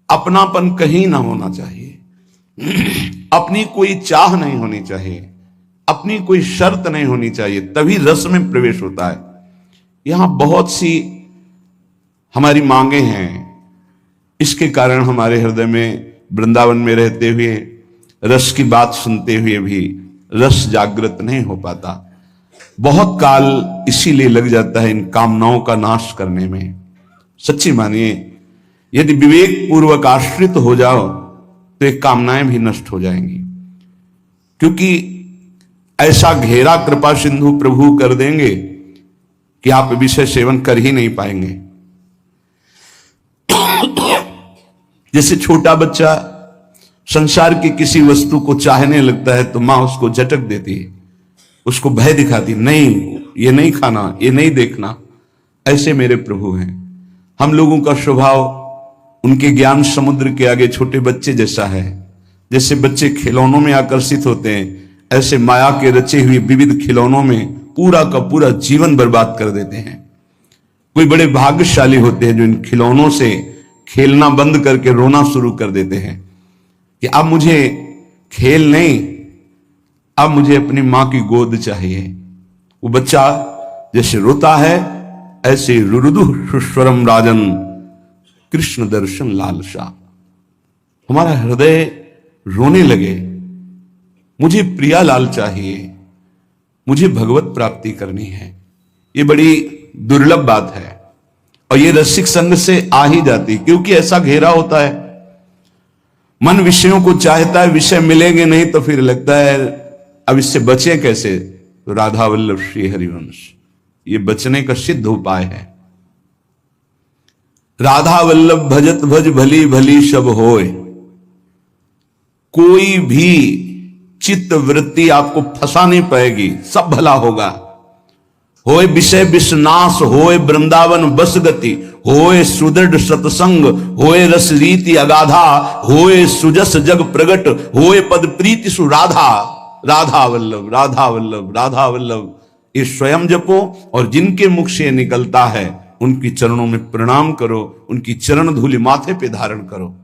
अपनापन कहीं ना होना चाहिए, अपनी कोई चाह नहीं होनी चाहिए, अपनी कोई शर्त नहीं होनी चाहिए, तभी रस में प्रवेश होता है। यहां बहुत सी हमारी मांगे हैं, इसके कारण हमारे हृदय में वृंदावन में रहते हुए रस की बात सुनते हुए भी रस जागृत नहीं हो पाता। बहुत काल इसीलिए लग जाता है इन कामनाओं का नाश करने में। सच्ची मानिए, यदि विवेक पूर्वक आश्रित हो जाओ तो ये कामनाएं भी नष्ट हो जाएंगी, क्योंकि ऐसा घेरा कृपा सिंधु प्रभु कर देंगे कि आप विषय सेवन कर ही नहीं पाएंगे। जैसे छोटा बच्चा संसार की किसी वस्तु को चाहने लगता है तो मां उसको झटक देती है, उसको भय दिखाती, नहीं ये नहीं खाना, ये नहीं देखना। ऐसे मेरे प्रभु हैं। हम लोगों का स्वभाव उनके ज्ञान समुद्र के आगे छोटे बच्चे जैसा है। जैसे बच्चे खिलौनों में आकर्षित होते हैं, ऐसे माया के रचे हुए विविध खिलौनों में पूरा का पूरा जीवन बर्बाद कर देते हैं। कोई बड़े भाग्यशाली होते हैं जो इन खिलौनों से खेलना बंद करके रोना शुरू कर देते हैं कि अब मुझे खेल नहीं, अब मुझे अपनी मां की गोद चाहिए। वो बच्चा जैसे रोता है, ऐसे रुरुदु सुस्वरम राजन कृष्ण दर्शन लालसा। हमारा हृदय रोने लगे, मुझे प्रिया लाल चाहिए, मुझे भगवत प्राप्ति करनी है। ये बड़ी दुर्लभ बात है और ये रसिक संग से आ ही जाती, क्योंकि ऐसा घेरा होता है। मन विषयों को चाहता है, विषय मिलेंगे नहीं तो फिर लगता है अब इससे बचे कैसे। तो राधा वल्लभ श्री हरिवंश ये बचने का सिद्ध उपाय है। राधा वल्लभ भजत भज भली भली शब होए। कोई भी चित्त वृत्ति आपको फंसा नहीं पाएगी, सब भला होगा। होए विषय विषनाश, होए वृंदावन बस गति, होए सुदृढ़ सत्संग, होए रस रीति अगाधा, होए सुजस जग प्रगट, होए पद प्रीति सुराधा। राधा वल्लभ राधा वल्लभ राधा वल्लभ ये स्वयं जपो और जिनके मुख से निकलता है उनकी चरणों में प्रणाम करो, उनकी चरण धूलि माथे पे धारण करो।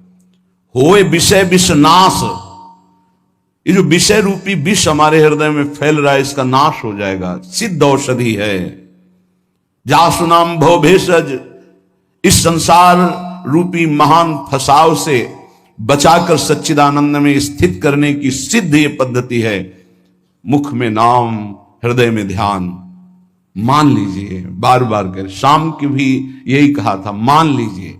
होए विषय विषनाश, ये जो विषय रूपी विष हमारे हृदय में फैल रहा है इसका नाश हो जाएगा, सिद्ध औषधि है। जासु नाम भव भेषज, इस संसार रूपी महान फसाव से बचाकर सच्चिदानंद में स्थित करने की सिद्ध ये पद्धति है। मुख में नाम, हृदय में ध्यान। मान लीजिए, बार बार कर, शाम की भी यही कहा था, मान लीजिए।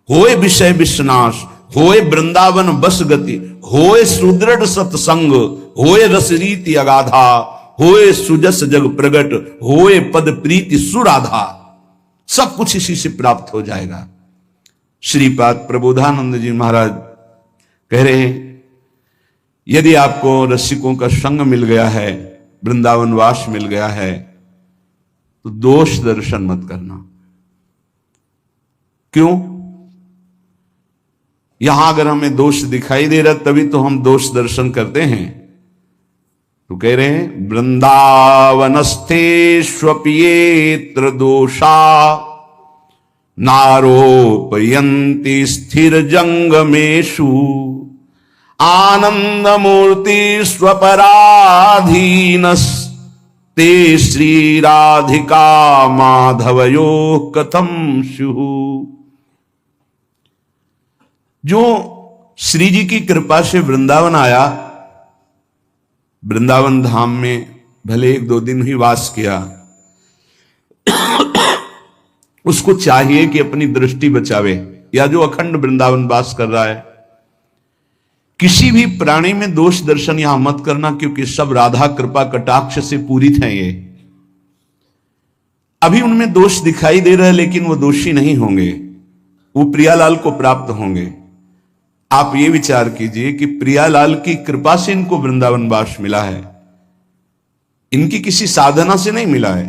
होए विषय विषनाश, होए वृंदावन बस गति, होए सुदृढ़ सत्संग, होए रस रीति अगाधा, होए सुजस जग प्रगट, होए पद प्रीति सुराधा। सब कुछ इसी से प्राप्त हो जाएगा। श्रीपाद प्रबोधानंद जी महाराज कह रहे हैं, यदि आपको रसिकों का संग मिल गया है, वृंदावन वास मिल गया है, तो दोष दर्शन मत करना। क्यों? यहां अगर हमें दोष दिखाई दे रहा तभी तो हम दोष दर्शन करते हैं। तो कह रहे हैं, वृंदावनस्थेष्वप्येत्र दोषा नारोपयन्ति स्थिर जंगमेषु आनंदमूर्ति स्वपराधीनस्ते श्री राधिका माधवयो कथम स्युः। जो श्री जी की कृपा से वृंदावन आया, वृंदावन धाम में भले 1-2 दिन ही वास किया, उसको चाहिए कि अपनी दृष्टि बचावे। या जो अखंड वृंदावन वास कर रहा है, किसी भी प्राणी में दोष दर्शन यहां मत करना, क्योंकि सब राधा कृपा कटाक्ष से पूरित हैं। ये अभी उनमें दोष दिखाई दे रहा है, लेकिन वो दोषी नहीं होंगे, वो प्रियालाल को प्राप्त होंगे। आप ये विचार कीजिए कि प्रियालाल की कृपा से इनको वृंदावन वास मिला है, इनकी किसी साधना से नहीं मिला है।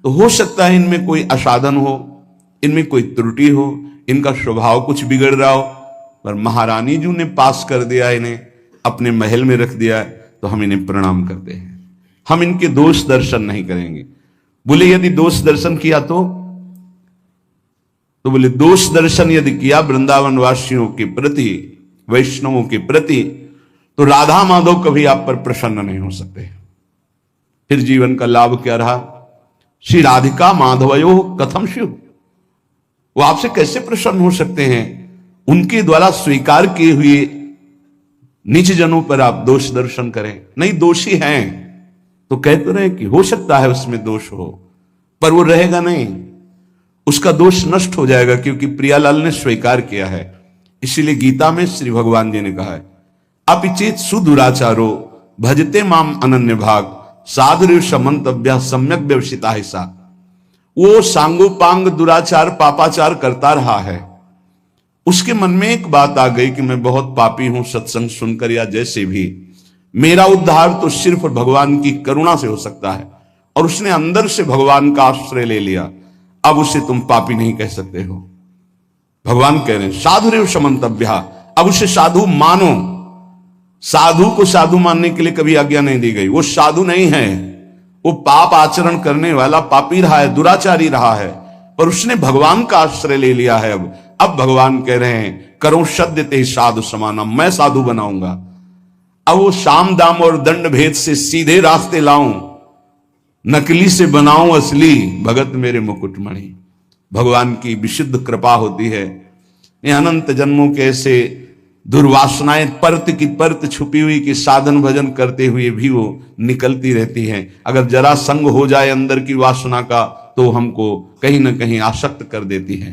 तो हो सकता है इनमें कोई असाधन हो, इनमें कोई त्रुटि हो, इनका स्वभाव कुछ बिगड़ रहा हो, पर महारानी जी ने पास कर दिया, इन्हें अपने महल में रख दिया, तो हम इन्हें प्रणाम करते हैं। हम इनके दोष दर्शन नहीं करेंगे। बोले यदि दोष दर्शन किया तो तो बोले दोष दर्शन यदि किया वृंदावन वासियों के प्रति, वैष्णवों के प्रति, तो राधा माधव कभी आप पर प्रसन्न नहीं हो सकते। फिर जीवन का लाभ क्या रहा? श्री राधिका माधवयो कथम शिव, वो आपसे कैसे प्रसन्न हो सकते हैं? उनके द्वारा स्वीकार किए हुए नीच जनों पर आप दोष दर्शन करें। नहीं, दोषी हैं तो कह तो रहे कि हो सकता है उसमें दोष हो, पर वो रहेगा नहीं, उसका दोष नष्ट हो जाएगा, क्योंकि प्रियालाल ने स्वीकार किया है। इसीलिए गीता में श्री भगवान जी ने कहा है अपिचेत सुदुराचारो भजते माम अनन्य भाग साधुर समंतव्य सम्यक व्यवसिता है सा। वो सांगोपांग दुराचार पापाचार करता रहा है, उसके मन में एक बात आ गई कि मैं बहुत पापी हूं, सत्संग सुनकर या जैसे भी, मेरा उद्धार तो सिर्फ भगवान की करुणा से हो सकता है, और उसने अंदर से भगवान का आश्रय ले लिया। अब उसे तुम पापी नहीं कह सकते हो। भगवान कह रहे हैं साधुरेव समंतव्या, अब उसे साधु मानो। साधु को साधु मानने के लिए कभी आज्ञा नहीं दी गई। वो साधु नहीं है, वो पाप आचरण करने वाला पापी रहा है, दुराचारी रहा है, पर उसने भगवान का आश्रय ले लिया है। अब भगवान कह रहे हैं करो सद्य ते साधु समाना, मैं साधु बनाऊंगा। अब वो साम दाम और दंड भेद से सीधे रास्ते लाऊं, नकली से बनाऊं असली, भगत मेरे मुकुटमणि। भगवान की विशुद्ध कृपा होती है। ये अनंत जन्मों के ऐसे दुर्वासनाएं परत की परत छुपी हुई कि साधन भजन करते हुए भी वो निकलती रहती हैं। अगर जरा संग हो जाए अंदर की वासना का तो हमको कहीं ना कहीं आसक्त कर देती है।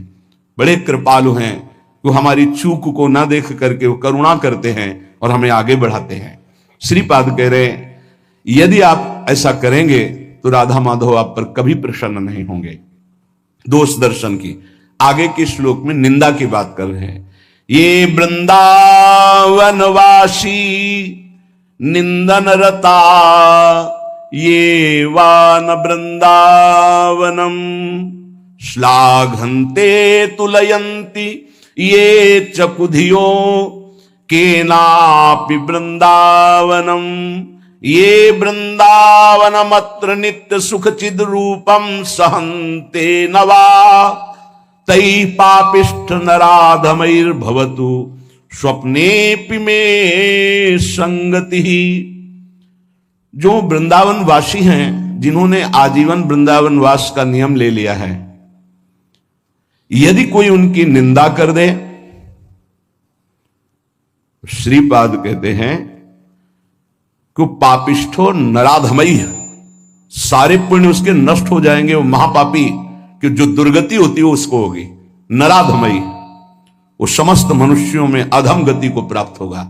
बड़े कृपालु हैं, वो हमारी चूक को ना देख करके वो करुणा करते हैं और हमें आगे बढ़ाते हैं। श्रीपाद कह रहे हैं यदि आप ऐसा करेंगे तो राधा माधव आप पर कभी प्रसन्न नहीं होंगे। दोष दर्शन की आगे के श्लोक में निंदा की बात कर रहे हैं। ये वृंदावनवासी निंदन रता, ये वान वृंदावनम श्लाघन्ते तुलयन्ति, ये चकुधियो केनापि वृंदावनम, ये वृंदावनमत्र नित्य सुख चिद रूपम सहन्ते नवा, तै पापिष्ठ नराधमैर्भवतु स्वप्नेपि में संगति। जो वृंदावन वासी हैं, जिन्होंने आजीवन वृंदावन वास का नियम ले लिया है, यदि कोई उनकी निंदा कर दे, श्रीपाद कहते हैं कि पापिष्ठो नराधमई, सारे पुण्य उसके नष्ट हो जाएंगे। वो महापापी कि जो दुर्गति होती है उसको होगी। नराधमई, वो समस्त मनुष्यों में अधम गति को प्राप्त होगा।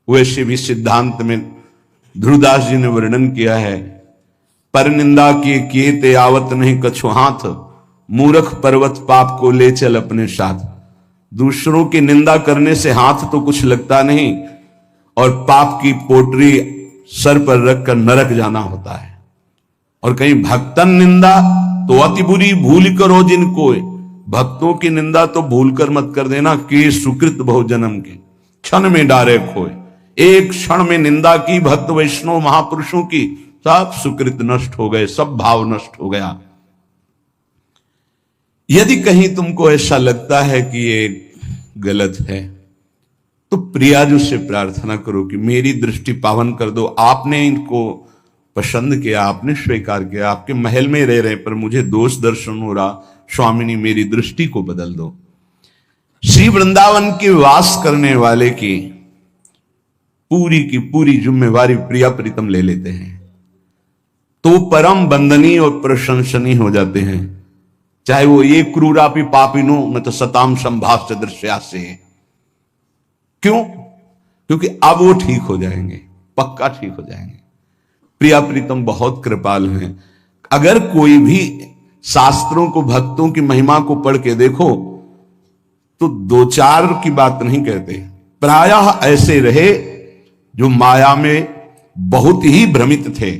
वैसे भी सिद्धांत में ध्रुवदास जी ने वर्णन किया है, पर निंदा किए ते आवत नहीं कछु हाथ, मूर्ख पर्वत पाप को ले चल अपने साथ। दूसरों की निंदा करने से हाथ तो कुछ लगता नहीं, और पाप की पोटरी सर पर रखकर नरक जाना होता है। और कहीं भक्तन निंदा तो अति बुरी भूल करो जिनको, भक्तों की निंदा तो भूल कर मत कर देना कि सुकृत बहु जन्म के क्षण में डारे खोए। एक क्षण में निंदा की भक्त वैष्णव महापुरुषों की, सब सुकृत नष्ट हो गए, सब भाव नष्ट हो गया। यदि कहीं तुमको ऐसा लगता है कि ये गलत है तो प्रियाजू से प्रार्थना करो कि मेरी दृष्टि पावन कर दो। आपने इनको पसंद किया, आपने स्वीकार किया, आपके महल में रह रहे पर मुझे दोष दर्शन हो रहा, स्वामिनी मेरी दृष्टि को बदल दो। श्री वृंदावन के वास करने वाले की पूरी जिम्मेवारी प्रिया प्रीतम ले लेते हैं, तो परम बंदनीय और प्रशंसनीय हो जाते हैं। चाहे वो ये क्रूरापि पापिनो न तो सताम संभाष्य दृश्या से। क्यों? क्योंकि अब वो ठीक हो जाएंगे, पक्का ठीक हो जाएंगे। प्रिया प्रीतम बहुत कृपाल हैं। अगर कोई भी शास्त्रों को, भक्तों की महिमा को पढ़ के देखो तो दो चार की बात नहीं कहते, प्रायः ऐसे रहे जो माया में बहुत ही भ्रमित थे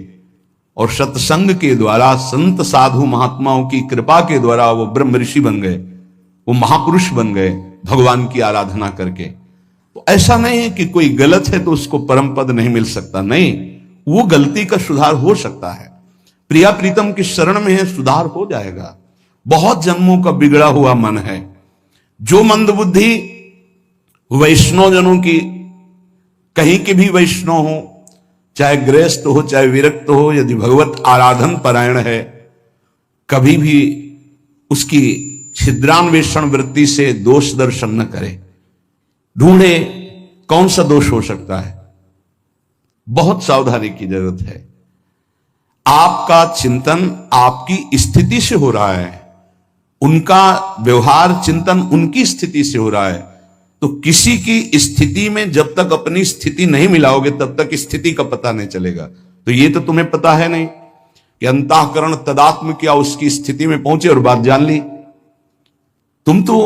और सत्संग के द्वारा, संत साधु महात्माओं की कृपा के द्वारा वो ब्रह्म ऋषि बन गए, वो महापुरुष बन गए भगवान की आराधना करके। तो ऐसा नहीं है कि कोई गलत है तो उसको परम पद नहीं मिल सकता, नहीं, वो गलती का सुधार हो सकता है। प्रिया प्रीतम की शरण में है, सुधार हो जाएगा। बहुत जन्मों का बिगड़ा हुआ मन है। जो मंदबुद्धि वैष्णव जनों की, कहीं के भी वैष्णव हो, चाहे गृहस्थ हो चाहे विरक्त हो, यदि भगवत आराधन परायण है, कभी भी उसकी छिद्रान्वेषण वृत्ति से दोष दर्शन न करे। ढूंढे कौन सा दोष हो सकता है। बहुत सावधानी की जरूरत है। आपका चिंतन आपकी स्थिति से हो रहा है, उनका व्यवहार चिंतन उनकी स्थिति से हो रहा है। तो किसी की स्थिति में जब तक अपनी स्थिति नहीं मिलाओगे तब तक स्थिति का पता नहीं चलेगा। तो ये तो तुम्हें पता है नहीं कि अंतःकरण तदात्म क्या उसकी स्थिति में पहुंचे और बात जान ली। तुम तो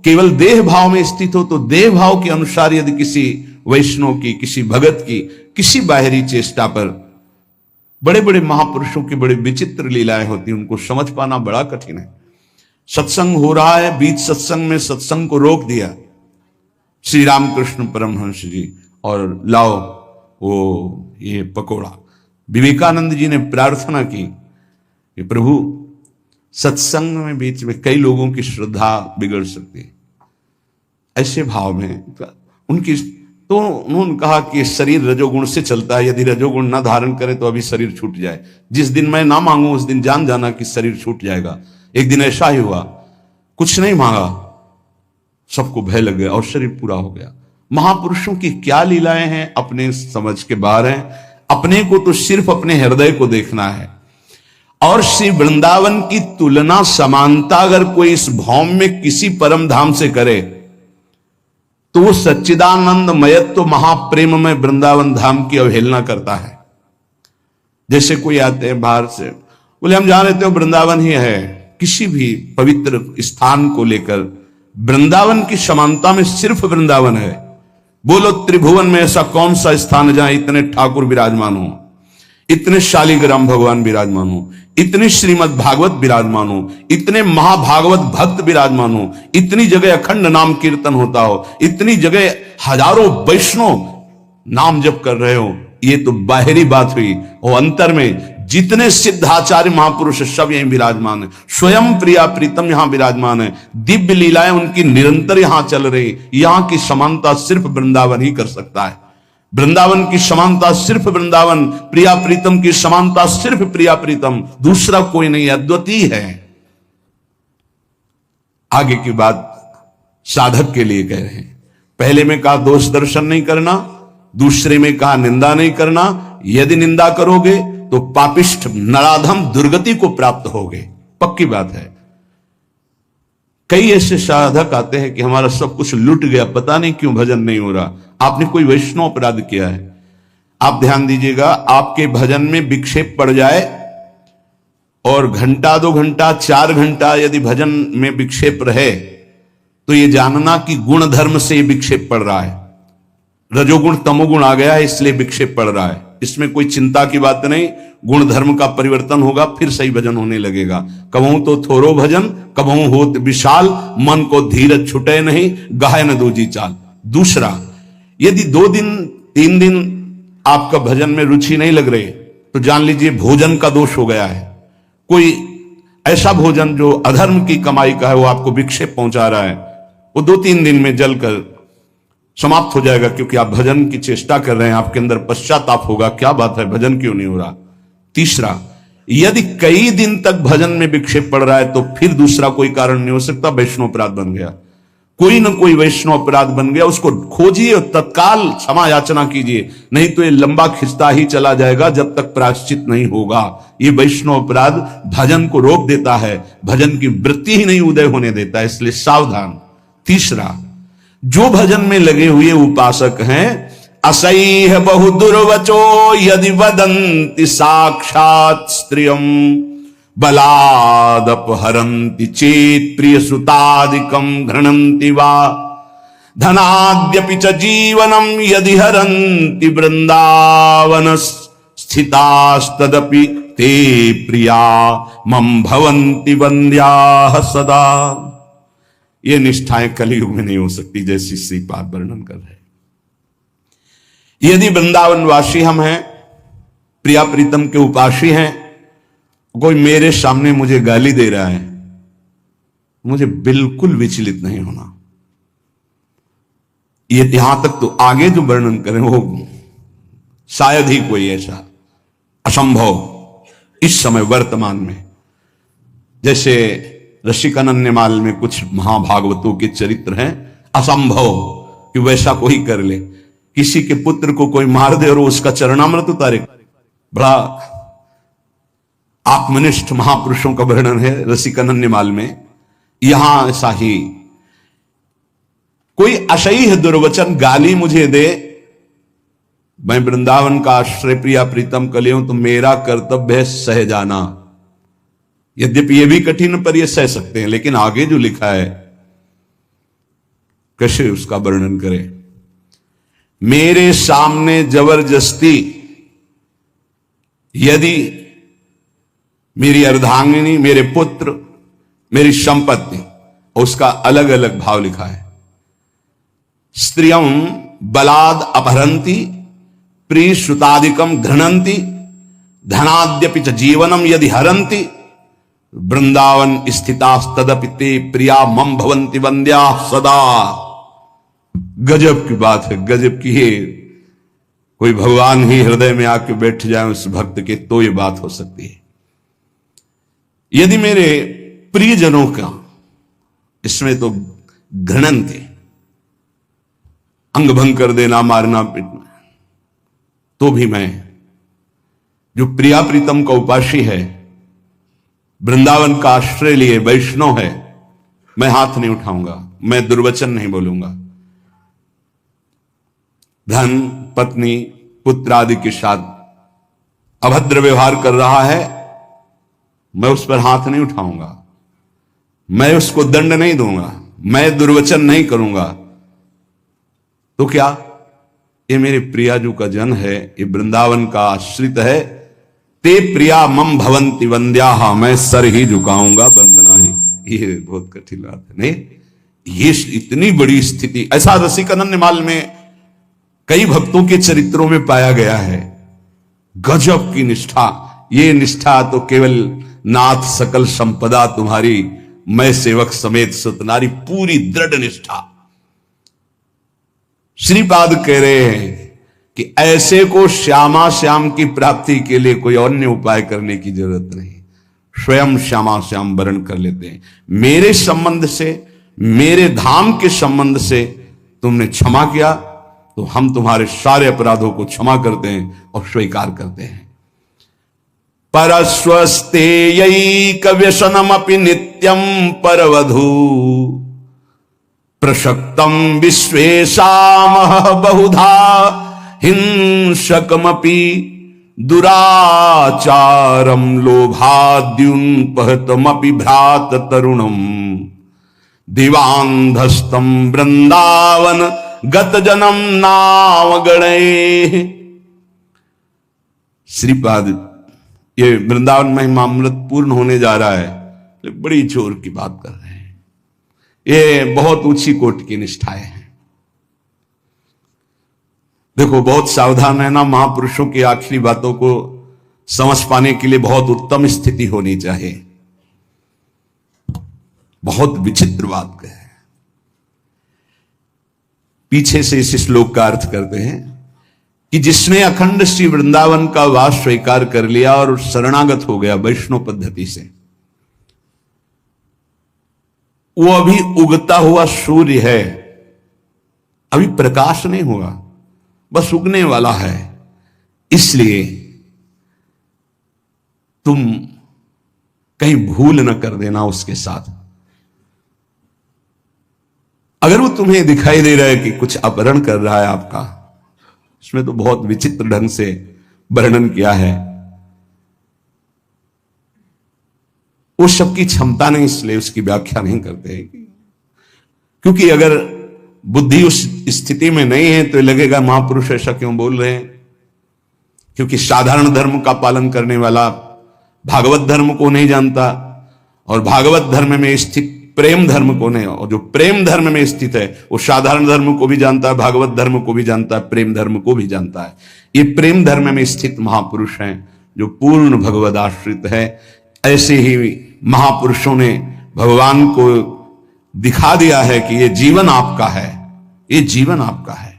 केवल देह भाव में स्थित हो, तो देह भाव के अनुसार यदि किसी वैष्णव की, किसी भगत की, किसी बाहरी चेष्टा पर, बड़े बड़े महापुरुषों की बड़ी विचित्र लीलाएं होती, उनको समझ पाना बड़ा कठिन है। सत्संग हो रहा है, बीच सत्संग में सत्संग को रोक दिया श्री रामकृष्ण परमहंस जी, और लाओ वो ये पकोड़ा। विवेकानंद जी ने प्रार्थना की कि प्रभु सत्संग में बीच में कई लोगों की श्रद्धा बिगड़ सकती है। ऐसे भाव में उनकी, तो उन्होंने कहा कि शरीर रजोगुण से चलता है, यदि रजोगुण ना धारण करे तो अभी शरीर छूट जाए। जिस दिन मैं ना मांगू उस दिन जान जाना कि शरीर छूट जाएगा। एक दिन ऐसा ही हुआ, कुछ नहीं मांगा, सबको भय लग गया और शरीर पूरा हो गया। महापुरुषों की क्या लीलाएं हैं, अपने समझ के बाहर हैं। अपने को तो सिर्फ अपने हृदय को देखना है। और श्री वृंदावन की तुलना, समानता अगर कोई इस भौम में किसी परम धाम से करे तो वो सच्चिदानंद मयत्व महाप्रेम में वृंदावन धाम की अवहेलना करता है। जैसे कोई आते हैं बाहर से, बोले हम जान लेते हो वृंदावन ही है। किसी भी पवित्र स्थान को लेकर वृंदावन की समानता में सिर्फ वृंदावन है। बोलो त्रिभुवन में ऐसा कौन सा स्थान है जहां इतने ठाकुर विराजमान हो, इतने शालिग्राम भगवान विराजमान हो, इतनी श्रीमद् भागवत विराजमान हो, इतने महाभागवत भक्त विराजमान हो, इतनी जगह अखंड नाम कीर्तन होता हो, इतनी जगह हजारों वैष्णव नाम जप कर रहे हो। ये तो बाहरी बात हुई, और अंतर में जितने सिद्धाचार्य महापुरुष सब यहीं विराजमान है। स्वयं प्रिया प्रीतम यहां विराजमान है। दिव्य लीलाएं उनकी निरंतर यहां चल रही। यहां की समानता सिर्फ वृंदावन ही कर सकता है। वृंदावन की समानता सिर्फ वृंदावन, प्रिया प्रीतम की समानता सिर्फ प्रिया प्रीतम, दूसरा कोई नहीं, अद्वितीय है। आगे की बात साधक के लिए कह रहे हैं। पहले में कहा दोष दर्शन नहीं करना, दूसरे में कहा निंदा नहीं करना। यदि निंदा करोगे तो पापिष्ठ नराधम दुर्गति को प्राप्त होगे, पक्की बात है। कई ऐसे साधक आते हैं कि हमारा सब कुछ लुट गया, पता नहीं क्यों भजन नहीं हो रहा। आपने कोई वैष्णव अपराध किया है। आप ध्यान दीजिएगा, आपके भजन में विक्षेप पड़ जाए और घंटा 2 घंटा 4 घंटा यदि भजन में विक्षेप रहे तो ये जानना कि गुण धर्म से विक्षेप पड़ रहा है। रजोगुण तमोगुण आ गया है इसलिए विक्षेप पड़ रहा है। इसमें कोई चिंता की बात नहीं। गुण धर्म का परिवर्तन होगा, फिर सही भजन होने लगेगा। कबहू तो थोरो भजन कबहू होत विशाल, मन को धीरज छुटे नहीं, गाय न दूजी चाल। दूसरा, यदि 2 दिन 3 दिन आपका भजन में रुचि नहीं लग रही तो जान लीजिए भोजन का दोष हो गया है। कोई ऐसा भोजन जो अधर्म की कमाई का है वो आपको विक्षेप पहुंचा रहा है, वो 2-3 दिन में जलकर समाप्त हो जाएगा, क्योंकि आप भजन की चेष्टा कर रहे हैं। आपके अंदर पश्चाताप होगा, क्या बात है भजन क्यों नहीं हो रहा। तीसरा, यदि कई दिन तक भजन में विक्षेप पड़ रहा है तो फिर दूसरा कोई कारण नहीं हो सकता, वैष्णव अपराध बन गया। कोई ना कोई वैष्णव अपराध बन गया, उसको खोजिए और तत्काल क्षमा याचना कीजिए, नहीं तो ये लंबा खिंचता ही चला जाएगा जब तक प्रायश्चित नहीं होगा। ये वैष्णव अपराध भजन को रोक देता है, भजन की वृत्ति ही नहीं उदय होने देता है, इसलिए सावधान। तीसरा, जो भजन में लगे हुए उपासक हैं, असह्य बहु दुर्वचो यदि वदन्ति साक्षात स्त्रियम बलादपहरन्ति चेत प्रिय सुतादिकम घृणन्ति वा धनाद्यपि च जीवनम यदि हरन्ति वृंदावन स्थितास्तदपि ते प्रिया मम भवन्ति वन्द्याः सदा। ये निष्ठाएं कलयुग में नहीं हो सकती जैसी श्रीपाद वर्णन कर रहे। यदि वृंदावन वासी हम हैं, प्रिया प्रीतम के उपासी हैं, कोई मेरे सामने मुझे गाली दे रहा है मुझे बिल्कुल विचलित नहीं होना। ये यहां तक तो आगे जो वर्णन करें वो शायद ही कोई ऐसा असंभव इस समय वर्तमान में। जैसे रसिकानंदमाल में कुछ महाभागवतों के चरित्र हैं, असंभव कि वैसा कोई कर ले। किसी के पुत्र को कोई मार दे और उसका चरणामृत उतारे। बड़ा आत्मनिष्ठ महापुरुषों का वर्णन है रसिकानंदमाल में। यहां ऐसा ही कोई असह्य दुर्वचन गाली मुझे दे, मैं वृंदावन का आश्रय प्रिया प्रीतम कलियों, तो मेरा कर्तव्य है सह जाना। यद्यपि यह भी कठिन पर यह सह सकते हैं, लेकिन आगे जो लिखा है कैसे उसका वर्णन करें। मेरे सामने जबरदस्ती यदि मेरी अर्धांगिनी, मेरे पुत्र, मेरी संपत्ति, उसका अलग अलग भाव लिखा है। स्त्रियं बलाद अपहरन्ति, प्रिय श्रुतादिकम घृणन्ति, धनाद्यपि च जीवनम यदि हरन्ति, वृंदावन स्थितास्तदपि ते प्रिया मम भवन्ति वंद्या सदा। गजब की बात है, गजब की है। कोई भगवान ही हृदय में आके बैठ जाए उस भक्त के, तो ये बात हो सकती है। यदि मेरे प्रियजनों का, इसमें तो घृणन थे, अंग भंग कर देना, मारना पीटना, तो भी मैं जो प्रिया प्रीतम का उपासी है, वृंदावन का आश्रय लिए वैष्णव है, मैं हाथ नहीं उठाऊंगा, मैं दुर्वचन नहीं बोलूंगा। धन, पत्नी, पुत्र आदि के साथ अभद्र व्यवहार कर रहा है, मैं उस पर हाथ नहीं उठाऊंगा, मैं उसको दंड नहीं दूंगा, मैं दुर्वचन नहीं करूंगा। तो क्या ये मेरे प्रियाजू का जन है, ये वृंदावन का आश्रित है। ते प्रिया मम भवंति वंद्या, मैं सर ही झुकाऊंगा, वंदना ही। ये बहुत कठिन बात है नहीं, ये इतनी बड़ी स्थिति ऐसा रसिकानंदमाल में कई भक्तों के चरित्रों में पाया गया है। गजब की निष्ठा। ये निष्ठा तो केवल नाथ सकल संपदा तुम्हारी, मैं सेवक समेत सतनारी, पूरी दृढ़ निष्ठा। श्रीपाद कह रहे हैं कि ऐसे को श्यामा श्याम की प्राप्ति के लिए कोई अन्य उपाय करने की जरूरत नहीं, स्वयं श्यामा श्याम वर्ण कर लेते हैं। मेरे संबंध से, मेरे धाम के संबंध से तुमने क्षमा किया, तो हम तुम्हारे सारे अपराधों को क्षमा करते हैं और स्वीकार करते हैं। परस्वस्तेयैक व्यसनमपि नित्यं परवधू, प्रशक्तम विश्वेशामह बहुधा हिंसकमपि, दुराचारम लोभाद्युन्पहतमपि भ्रात तरुणम, दिवांधस्तम वृंदावन गत जन्म नाम गणे। श्रीपाद ये वृंदावन महिमामृत पूर्ण होने जा रहा है, बड़ी जोर की बात कर रहे हैं। ये बहुत ऊंची कोटि की निष्ठाएं हैं। देखो, बहुत सावधान रहना। महापुरुषों की आखिरी बातों को समझ पाने के लिए बहुत उत्तम स्थिति होनी चाहिए। बहुत विचित्र बात है। पीछे से इस श्लोक का अर्थ करते हैं कि जिसने अखंड श्री वृंदावन का वास स्वीकार कर लिया और शरणागत हो गया वैष्णव पद्धति से, वो अभी उगता हुआ सूर्य है, अभी प्रकाश नहीं हुआ, बस उगने वाला है। इसलिए तुम कहीं भूल न कर देना उसके साथ। अगर वो तुम्हें दिखाई दे रहा है कि कुछ अपहरण कर रहा है आपका, इसमें तो बहुत विचित्र ढंग से वर्णन किया है। उस सब की क्षमता नहीं, इसलिए उसकी व्याख्या नहीं करते हैं। क्योंकि अगर बुद्धि उस स्थिति में नहीं है तो लगेगा महापुरुष ऐसा क्यों बोल रहे हैं। क्योंकि साधारण धर्म का पालन करने वाला भागवत धर्म को नहीं जानता, और भागवत धर्म में स्थित प्रेम धर्म को नहीं, और जो प्रेम धर्म में स्थित है वो साधारण धर्म को भी जानता है, भागवत धर्म को भी जानता है, प्रेम धर्म को भी जानता है। ये प्रेम धर्म में स्थित महापुरुष हैं जो पूर्ण भगवद आश्रित है। ऐसे ही महापुरुषों ने भगवान को दिखा दिया है कि ये जीवन आपका है, ये जीवन आपका है।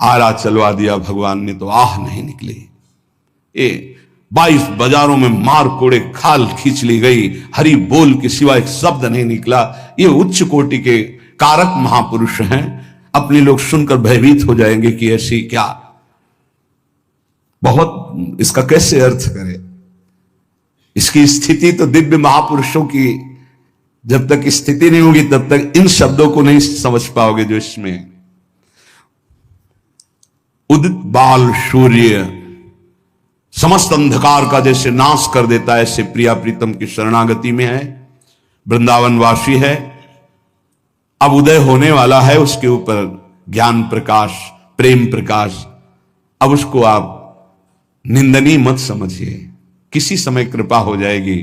आरा चलवा दिया भगवान ने तो आह नहीं निकली। ये 22 बाजारों में मार कोड़े खाल खींच ली गई, हरि बोल के सिवा एक शब्द नहीं निकला। ये उच्च कोटि के कारक महापुरुष हैं। अपने लोग सुनकर भयभीत हो जाएंगे कि ऐसी क्या, बहुत इसका कैसे अर्थ करें। इसकी स्थिति तो दिव्य महापुरुषों की जब तक स्थिति नहीं होगी तब तक इन शब्दों को नहीं समझ पाओगे जो इसमें। उदित बाल सूर्य समस्त अंधकार का जैसे नाश कर देता है, ऐसे प्रिया प्रीतम की शरणागति में है, वृंदावन वासी है। अब उदय होने वाला है उसके ऊपर ज्ञान प्रकाश, प्रेम प्रकाश। अब उसको आप निंदनीय मत समझिए, किसी समय कृपा हो जाएगी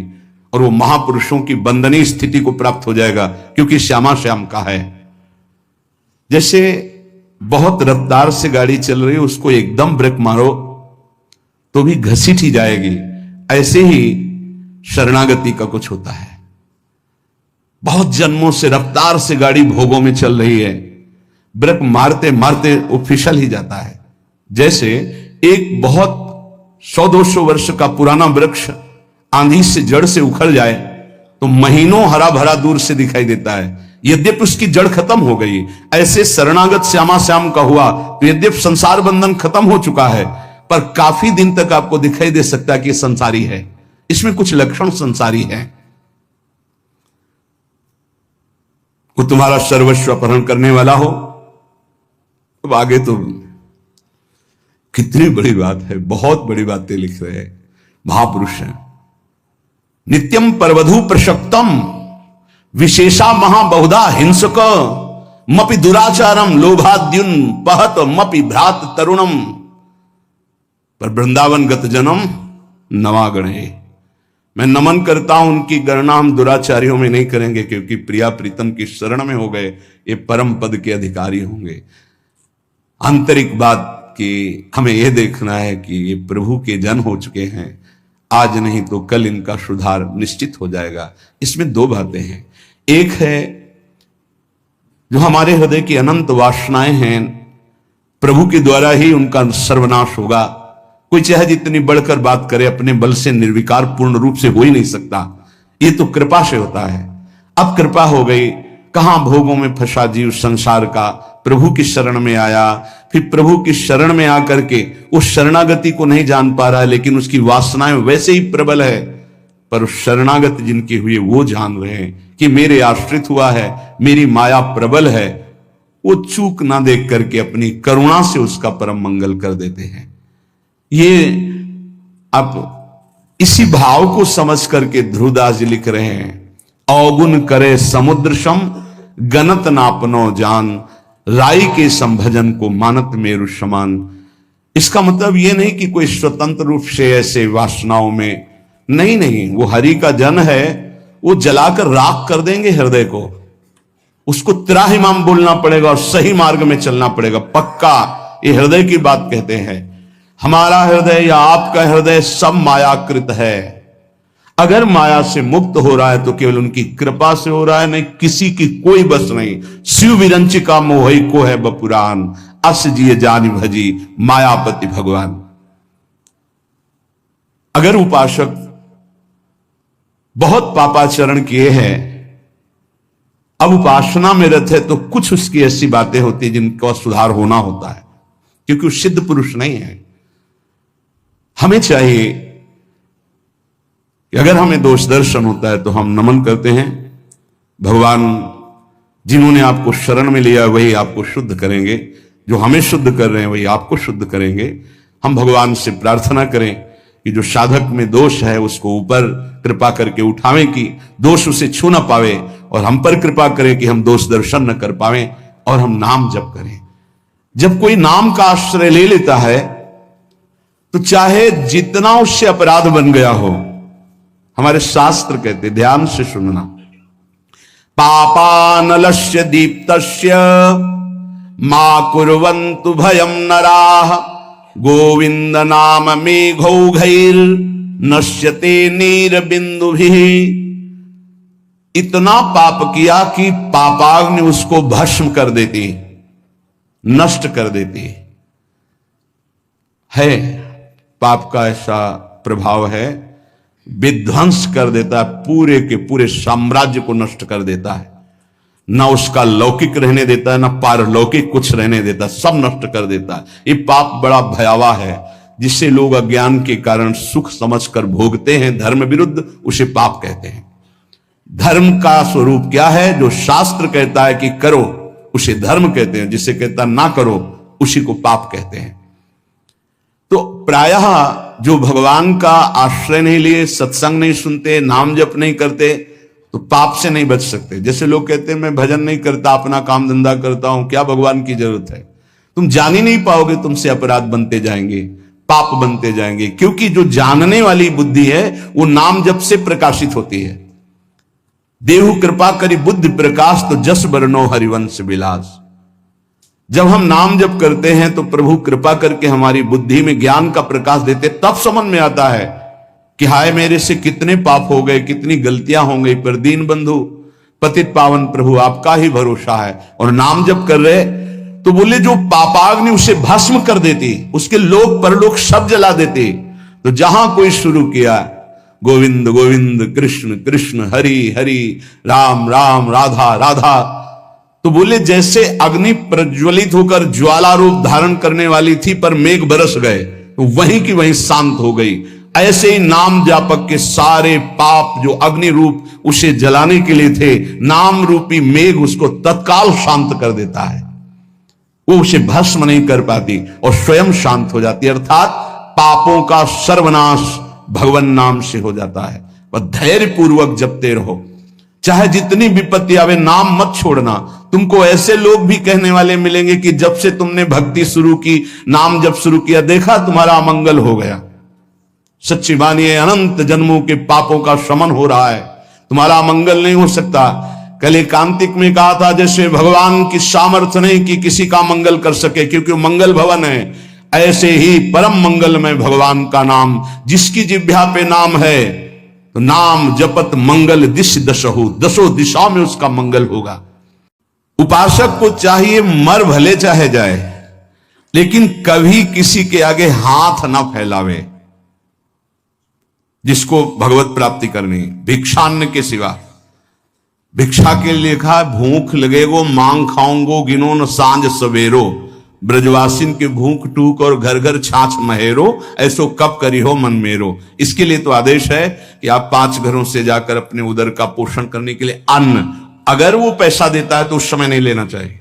और वो महापुरुषों की वंदनीय स्थिति को प्राप्त हो जाएगा, क्योंकि श्यामा श्याम का है। जैसे बहुत रफ्तार से गाड़ी चल रही है, उसको एकदम ब्रेक मारो तो भी घसीट ही जाएगी, ऐसे ही शरणागति का कुछ होता है। बहुत जन्मों से रफ्तार से गाड़ी भोगों में चल रही है, ब्रेक मारते मारते वो फिसल ही जाता है। जैसे एक बहुत 100-200 वर्ष का पुराना वृक्ष आंधी से जड़ से उखड़ जाए तो महीनों हरा भरा दूर से दिखाई देता है, यद्यपि उसकी जड़ खत्म हो गई। ऐसे शरणागत श्यामा श्याम का हुआ तो यद्यपि संसार बंधन खत्म हो चुका है, पर काफी दिन तक आपको दिखाई दे सकता है कि संसारी है, इसमें कुछ लक्षण संसारी है। वो तुम्हारा सर्वस्व अपहरण करने वाला हो, अब आगे तो कितनी बड़ी बात है, बहुत बड़ी बातें लिख रहे हैं महापुरुष हैं। नित्यम परवधु प्रशक्तम विशेषा महाबहुधा हिंसक मपि दुराचारम लोभाद्युन पहत मपि भ्रात तरुणम। पर वृंदावन गत जन्म नवागणे। मैं नमन करता हूं, उनकी गणना हम दुराचारियों में नहीं करेंगे, क्योंकि प्रिया प्रीतम की शरण में हो गए, ये परम पद के अधिकारी होंगे। आंतरिक बात कि हमें यह देखना है कि ये प्रभु के जन हो चुके हैं, आज नहीं तो कल इनका सुधार निश्चित हो जाएगा। इसमें दो बातें हैं। एक है जो हमारे हृदय की अनंत वासनाएं हैं, प्रभु के द्वारा ही उनका सर्वनाश होगा। कोई चाहे जितनी बढ़कर बात करे, अपने बल से निर्विकार पूर्ण रूप से हो ही नहीं सकता, ये तो कृपा से होता है। अब कृपा हो गई, कहां भोगों में फंसा जीव संसार का, प्रभु की शरण में आया, फिर प्रभु की शरण में आकर के उस शरणागति को नहीं जान पा रहा है, लेकिन उसकी वासनाएं वैसे ही प्रबल है। पर उस शरणागति जिनकी हुई वो जान रहे हैं कि मेरे आश्रित हुआ है, मेरी माया प्रबल है, वो चूक ना देख करके अपनी करुणा से उसका परम मंगल कर देते हैं। ये आप इसी भाव को समझ करके ध्रुवदास जी लिख रहे हैं, अवगुण करे समुद्र सम गनत नापनो जान, राई के संभजन को मानत मेरु समान। इसका मतलब ये नहीं कि कोई स्वतंत्र रूप से ऐसे वासनाओं में नहीं, वो हरि का जन है, वो जलाकर राख कर देंगे हृदय को। उसको त्राहिमाम बोलना पड़ेगा और सही मार्ग में चलना पड़ेगा, पक्का। ये हृदय की बात कहते हैं। हमारा हृदय या आपका हृदय सब मायाकृत है। अगर माया से मुक्त हो रहा है तो केवल उनकी कृपा से हो रहा है, नहीं किसी की कोई बस नहीं। शिव विरंचिका मोहि को है बपुरान, अस जिये जानी भजी मायापति भगवान। अगर उपासक बहुत पापाचरण किए हैं, अब उपासना में रत है, तो कुछ उसकी ऐसी बातें होती है जिनका सुधार होना होता है, क्योंकि वो सिद्ध पुरुष नहीं है। हमें चाहिए कि अगर हमें दोष दर्शन होता है तो हम नमन करते हैं, भगवान जिन्होंने आपको शरण में लिया वही आपको शुद्ध करेंगे, जो हमें शुद्ध कर रहे हैं वही आपको शुद्ध करेंगे। हम भगवान से प्रार्थना करें कि जो साधक में दोष है उसको ऊपर कृपा करके उठावें कि दोष उसे छू ना पावे, और हम पर कृपा करें कि हम दोष दर्शन न कर पावे, और हम नाम जप करें। जब कोई नाम का आश्रय ले लेता है तो चाहे जितना उससे अपराध बन गया हो, हमारे शास्त्र कहते, ध्यान से सुनना, पापानलस्य दीप्तस्य मा कुर्वन्तु भयं नराः, गोविंद नाम मेघौघैर नश्यते नीर बिंदुभिः। इतना पाप किया कि पापाग्नि उसको भस्म कर देती, नष्ट कर देती है। पाप का ऐसा प्रभाव है, विध्वंस कर देता है, पूरे के पूरे साम्राज्य को नष्ट कर देता है। ना उसका लौकिक रहने देता है, ना पारलौकिक कुछ रहने देता, सब नष्ट कर देता है। ये पाप बड़ा भयावह है, जिसे लोग अज्ञान के कारण सुख समझकर भोगते हैं धर्म विरुद्ध, उसे पाप कहते हैं। धर्म का स्वरूप क्या है? जो शास्त्र कहता है कि करो उसे धर्म कहते हैं, जिसे कहता ना करो उसी को पाप कहते हैं। तो प्रायः जो भगवान का आश्रय नहीं लिए, सत्संग नहीं सुनते, नाम जप नहीं करते, तो पाप से नहीं बच सकते। जैसे लोग कहते हैं मैं भजन नहीं करता, अपना काम धंधा करता हूं, क्या भगवान की जरूरत है? तुम जान ही नहीं पाओगे, तुमसे अपराध बनते जाएंगे, पाप बनते जाएंगे। क्योंकि जो जानने वाली बुद्धि है वो नाम जप से प्रकाशित होती है। देहु कृपा करी बुद्धि प्रकाश, तो जस बरनो हरिवंश विलास। जब हम नाम जप करते हैं तो प्रभु कृपा करके हमारी बुद्धि में ज्ञान का प्रकाश देते, तब समझ में आता है कि हाय मेरे से कितने पाप हो गए, कितनी गलतियां हो गई, पर दीन बंधु पतित पावन प्रभु आपका ही भरोसा है। और नाम जप कर रहे तो बोले जो पापाग्नि उसे भस्म कर देती, उसके लोक परलोक सब जला देती। तो जहां कोई शुरू किया गोविंद गोविंद कृष्ण कृष्ण हरि हरि राम राम राधा राधा, तो बोले जैसे अग्नि प्रज्वलित होकर ज्वाला रूप धारण करने वाली थी, पर मेघ बरस गए तो वहीं की वहीं शांत हो गई। ऐसे ही नाम जापक के सारे पाप जो अग्नि रूप उसे जलाने के लिए थे, नाम रूपी मेघ उसको तत्काल शांत कर देता है। वो उसे भस्म नहीं कर पाती और स्वयं शांत हो जाती। अर्थात पापों का सर्वनाश भगवान नाम से हो जाता है। वह धैर्य पूर्वक जपते रहो, चाहे जितनी विपत्ति आवे, नाम मत छोड़ना। तुमको ऐसे लोग भी कहने वाले मिलेंगे कि जब से तुमने भक्ति शुरू की, नाम जब शुरू किया, देखा तुम्हारा अमंगल हो गया। सच्ची मानिए, अनंत जन्मों के पापों का शमन हो रहा है, तुम्हारा अमंगल नहीं हो सकता। कल एकांतिक में कहा था जैसे भगवान की सामर्थ्य नहीं कि किसी का मंगल कर सके, क्योंकि मंगल भवन है, ऐसे ही परम मंगल में भगवान का नाम, जिसकी जिह्वा पे नाम है तो नाम जपत मंगल दिश दशहु, दसों दिशा में उसका मंगल होगा। उपासक को चाहिए मर भले चाहे जाए, लेकिन कभी किसी के आगे हाथ ना फैलावे। जिसको भगवत प्राप्ति करनी, भिक्षान्न के सिवा, भिक्षा के लिए लिखा भूख लगेगो मांग खाऊंगो गिनो न सांझ सवेरो, ब्रजवासिन के भूख टूक और घर घर छाछ महेरो, ऐसो कब करी हो मन मेरो। इसके लिए तो आदेश है कि आप 5 घरों से जाकर अपने उदर का पोषण करने के लिए अन्न, अगर वो पैसा देता है तो उस समय नहीं लेना चाहिए।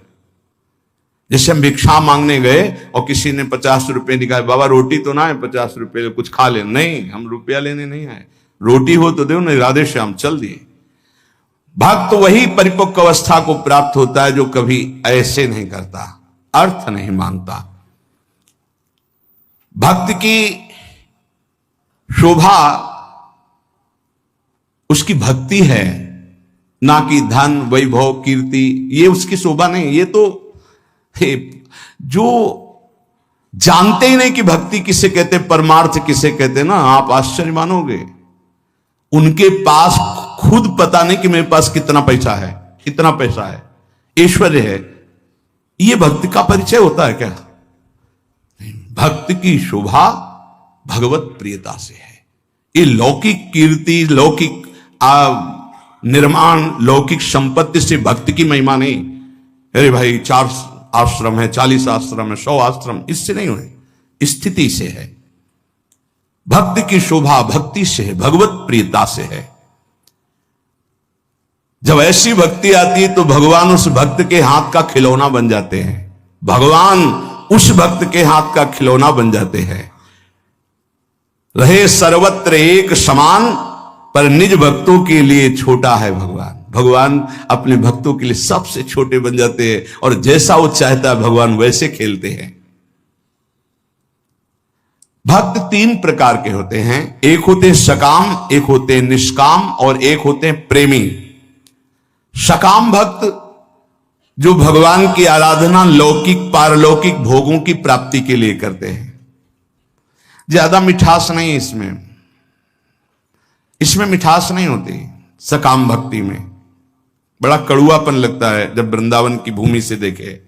जैसे हम भिक्षा मांगने गए और किसी ने 50 रुपए निकाले, बाबा रोटी तो ना है, 50 रुपए कुछ खा ले। नहीं, हम रुपया लेने नहीं आए, रोटी हो तो दो, नहीं राधे श्याम चल दिए। भक्त वही परिपक्व अवस्था को प्राप्त होता है जो कभी ऐसे नहीं करता, अर्थ नहीं मांगता। भक्त की शोभा उसकी भक्ति है, ना कि धन वैभव कीर्ति, ये उसकी शोभा नहीं। ये तो जो जानते ही नहीं कि भक्ति किसे कहते, परमार्थ किसे कहते ना, आप आश्चर्य मानोगे। उनके पास खुद पता नहीं कि मेरे पास कितना पैसा है, कितना पैसा है, ऐश्वर्य है, ये भक्ति का परिचय होता है क्या? भक्ति की शोभा भगवत प्रियता से है। ये लौकिक कीर्ति, लौकिक निर्माण, लौकिक संपत्ति से भक्ति की महिमा नहीं। अरे भाई 4 आश्रम है, 40 आश्रम है, 100 आश्रम, इससे नहीं हुए, स्थिति से है। भक्ति की शोभा भक्ति से है, भगवत प्रियता से है। जब ऐसी भक्ति आती है तो भगवान उस भक्त के हाथ का खिलौना बन जाते हैं, भगवान उस भक्त के हाथ का खिलौना बन जाते हैं। रहे सर्वत्र एक समान, पर निज भक्तों के लिए छोटा है भगवान। भगवान अपने भक्तों के लिए सबसे छोटे बन जाते हैं, और जैसा वो चाहता है भगवान वैसे खेलते हैं। भक्त 3 प्रकार के होते हैं, एक होते हैं सकाम, एक होते हैं निष्काम, और एक होते हैं प्रेमी। सकाम भक्त जो भगवान की आराधना लौकिक पारलौकिक भोगों की प्राप्ति के लिए करते हैं। ज्यादा मिठास नहीं इसमें मिठास नहीं होती सकाम भक्ति में। बड़ा कड़ुआपन लगता है जब वृंदावन की भूमि से देखे।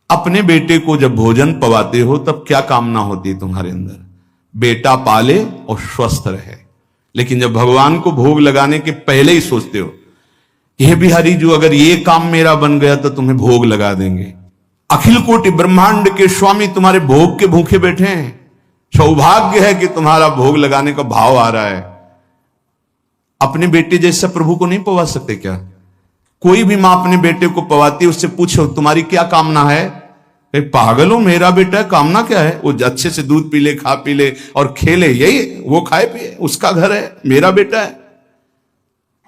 अपने बेटे को जब भोजन पवाते हो तब क्या कामना होती है तुम्हारे अंदर? बेटा पाले और स्वस्थ रहे। लेकिन जब भगवान को भोग लगाने के पहले ही सोचते हो, हे बिहारी जो अगर ये काम मेरा बन गया तो तुम्हें भोग लगा देंगे। अखिल कोटि ब्रह्मांड के स्वामी तुम्हारे भोग के भूखे बैठे हैं। सौभाग्य है कि तुम्हारा भोग लगाने का भाव आ रहा है। अपने बेटे जैसा प्रभु को नहीं पवा सकते क्या? कोई भी मां अपने बेटे को पवाती है, उससे पूछो तुम्हारी क्या कामना है? पागल हो, मेरा बेटा है, कामना क्या है? वो अच्छे से दूध पी ले, खा पी ले और खेले, यही वो खाए पिए, उसका घर है, मेरा बेटा है।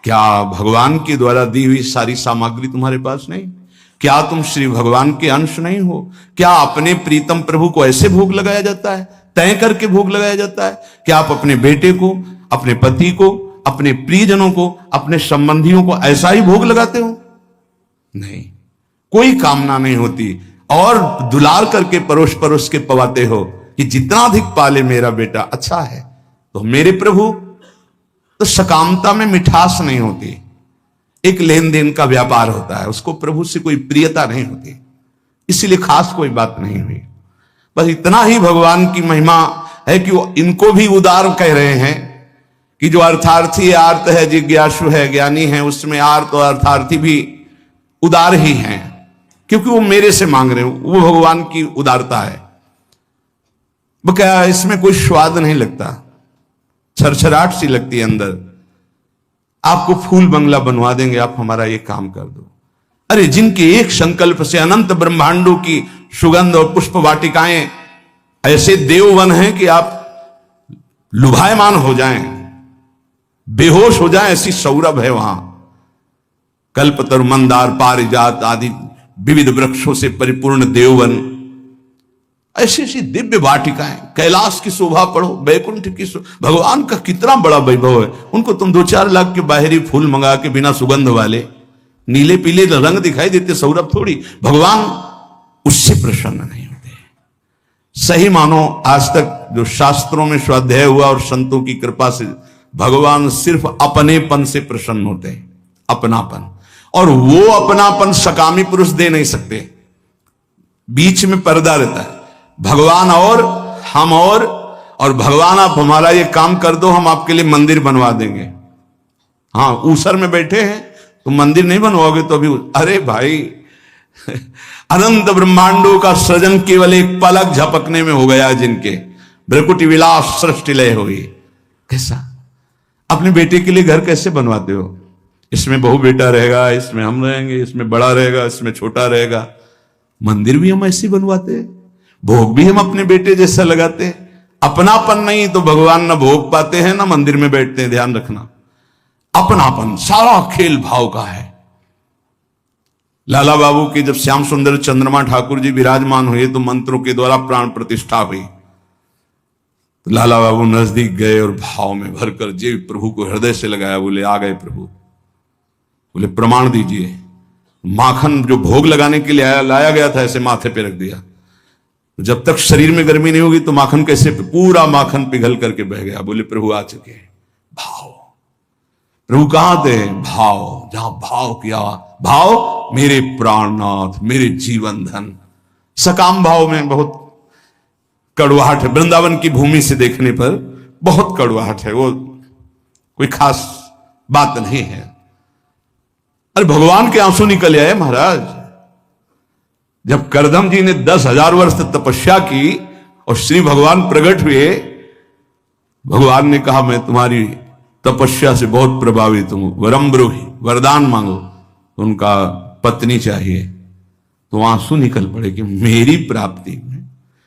क्या भगवान के द्वारा दी हुई सारी सामग्री तुम्हारे पास नहीं? क्या तुम श्री भगवान के अंश नहीं हो? क्या अपने प्रीतम प्रभु को ऐसे भोग लगाया जाता है, तय करके भोग लगाया जाता है? क्या आप अपने बेटे को, अपने पति को, अपने प्रियजनों को, अपने संबंधियों को ऐसा ही भोग लगाते हो? नहीं, कोई कामना नहीं होती। और दुलार करके परोस परोस के पवाते हो कि जितना अधिक पाले मेरा बेटा अच्छा है। तो मेरे प्रभु, तो सकामता में मिठास नहीं होती, एक लेन देन का व्यापार होता है, उसको प्रभु से कोई प्रियता नहीं होती, इसीलिए खास कोई बात नहीं हुई। बस इतना ही भगवान की महिमा है कि वो इनको भी उदार कह रहे हैं कि जो अर्थार्थी आर्त है, जिज्ञासु है, ज्ञानी है, उसमें आर्त और अर्थार्थी भी उदार ही हैं, क्योंकि वो मेरे से मांग रहे हो। वो भगवान की उदारता है। वो क्या, इसमें कोई स्वाद नहीं लगता, छरछराहट सी लगती है अंदर। आपको फूल बंगला बनवा देंगे, आप हमारा ये काम कर दो। अरे जिनके एक संकल्प से अनंत ब्रह्मांडों की सुगंध और पुष्प वाटिकाएं ऐसे देववन हैं कि आप लुभायमान हो जाएं, बेहोश हो जाएं, ऐसी सौरभ है वहां। कल्पतरु, मंदार, पारिजात आदि विविध वृक्षों से परिपूर्ण देववन, ऐसी ऐसी दिव्य वाटिकाएं, कैलाश की शोभा पढ़ो, वैकुंठ की भगवान का कितना बड़ा वैभव है। उनको तुम 2-4 लाख के बाहरी फूल मंगा के बिना सुगंध वाले नीले पीले रंग दिखाई देते, सौरभ थोड़ी। भगवान उससे प्रसन्न नहीं होते। सही मानो, आज तक जो शास्त्रों में स्वाध्याय हुआ और संतों की कृपा से, भगवान सिर्फ अपनेपन से प्रसन्न होते हैं, अपनापन। और वो अपनापन सकामी पुरुष दे नहीं सकते, बीच में पर्दा रहता है, भगवान और हम और भगवान आप हमारा ये काम कर दो, हम आपके लिए मंदिर बनवा देंगे। हाँ, ऊसर में बैठे हैं, तुम मंदिर नहीं बनवाओगे तो अभी, अरे भाई अनंत ब्रह्मांडों का सृजन केवल एक पलक झपकने में हो गया जिनके, भ्रकुटी विलास सृष्टि लय हुई। कैसा अपने बेटे के लिए घर कैसे बनवाते हो? इसमें बहु बेटा रहेगा, इसमें हम रहेंगे, इसमें बड़ा रहेगा, इसमें छोटा रहेगा। मंदिर भी हम ऐसे बनवाते हैं, भोग भी हम अपने बेटे जैसा लगाते हैं। अपनापन नहीं तो भगवान ना भोग पाते हैं ना मंदिर में बैठते हैं, ध्यान रखना। अपनापन सारा खेल भाव का है। लाला बाबू की जब श्याम सुंदर चंद्रमा ठाकुर जी विराजमान हुए तो मंत्रों के द्वारा प्राण प्रतिष्ठा हुई। तो लाला बाबू नजदीक गए और भाव में भरकर जी प्रभु को हृदय से लगाया, बोले आ गए प्रभु। बोले प्रमाण दीजिए। माखन जो भोग लगाने के लिए लाया गया था ऐसे माथे पे रख दिया। जब तक शरीर में गर्मी नहीं होगी तो माखन कैसे, पूरा माखन पिघल करके बह गया। बोले प्रभु आ चुके। भाव, प्रभु कहां थे? भाव, जहां भाव किया, भाव मेरे प्राणनाथ, मेरे जीवन धन। सकाम भाव में बहुत कड़वाहट है, वृंदावन की भूमि से देखने पर बहुत कड़वाहट है, वो कोई खास बात नहीं है। अरे भगवान के आंसू निकल आए महाराज। जब करदम जी ने 10,000 वर्ष तपस्या की और श्री भगवान प्रकट हुए, भगवान ने कहा मैं तुम्हारी तपस्या से बहुत प्रभावित हूं, वरम ब्रूहि, वरदान मांगो। तो उनका पत्नी चाहिए, तो आंसू निकल पड़े कि मेरी प्राप्ति में,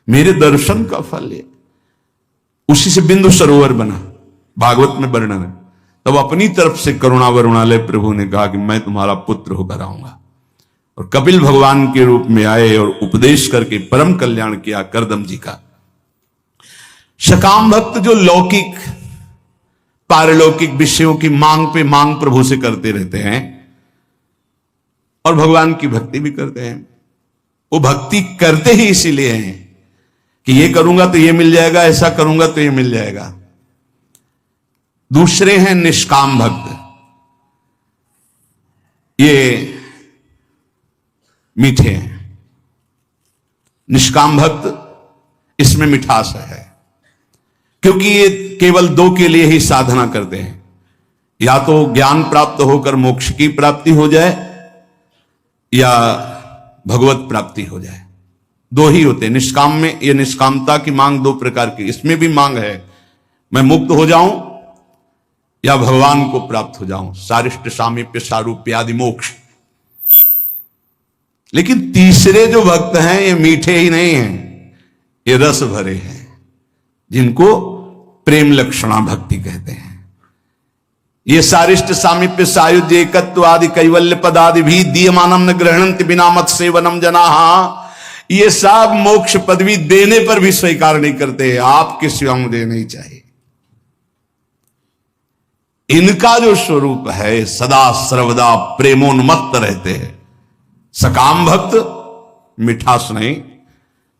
मेरे दर्शन का फल है। उसी से बिंदु सरोवर बना, भागवत में वर्णन है। तब अपनी तरफ से करुणा वरुणालय प्रभु ने कहा कि मैं तुम्हारा पुत्र होकर आऊंगा, और कपिल भगवान के रूप में आए और उपदेश करके परम कल्याण किया करदम जी का। सकाम भक्त जो लौकिक पारलौकिक विषयों की मांग पे मांग प्रभु से करते रहते हैं और भगवान की भक्ति भी करते हैं, वो भक्ति करते ही इसीलिए हैं कि ये करूंगा तो ये मिल जाएगा, ऐसा करूंगा तो ये मिल जाएगा। दूसरे हैं निष्काम भक्त। ये मीठे हैं। निष्काम भक्त इसमें मिठास है, क्योंकि ये केवल दो के लिए ही साधना करते हैं, या तो ज्ञान प्राप्त होकर मोक्ष की प्राप्ति हो जाए या भगवत प्राप्ति हो जाए। दो ही होते हैं निष्काम में। ये निष्कामता की मांग दो प्रकार की, इसमें भी मांग है, मैं मुक्त हो जाऊं या भगवान को प्राप्त हो जाऊं, सारिष्ट सामीप्य सारूप्य आदि मोक्ष। लेकिन तीसरे जो भक्त हैं ये मीठे ही नहीं हैं, ये रस भरे हैं, जिनको प्रेम लक्षणा भक्ति कहते हैं। ये सारिष्ट सामीप्य सायुज्य एकत्व आदि कैवल्य पदादि भी दीयमानम न ग्रहणंति बिना मत सेवनम जनाहा, ये सब मोक्ष पदवी देने पर भी स्वीकार नहीं करते। आपके सिवा मुझे नहीं चाहिए। इनका जो स्वरूप है सदा सर्वदा प्रेमोन्मत्त रहते हैं। सकाम भक्त मिठास नहीं,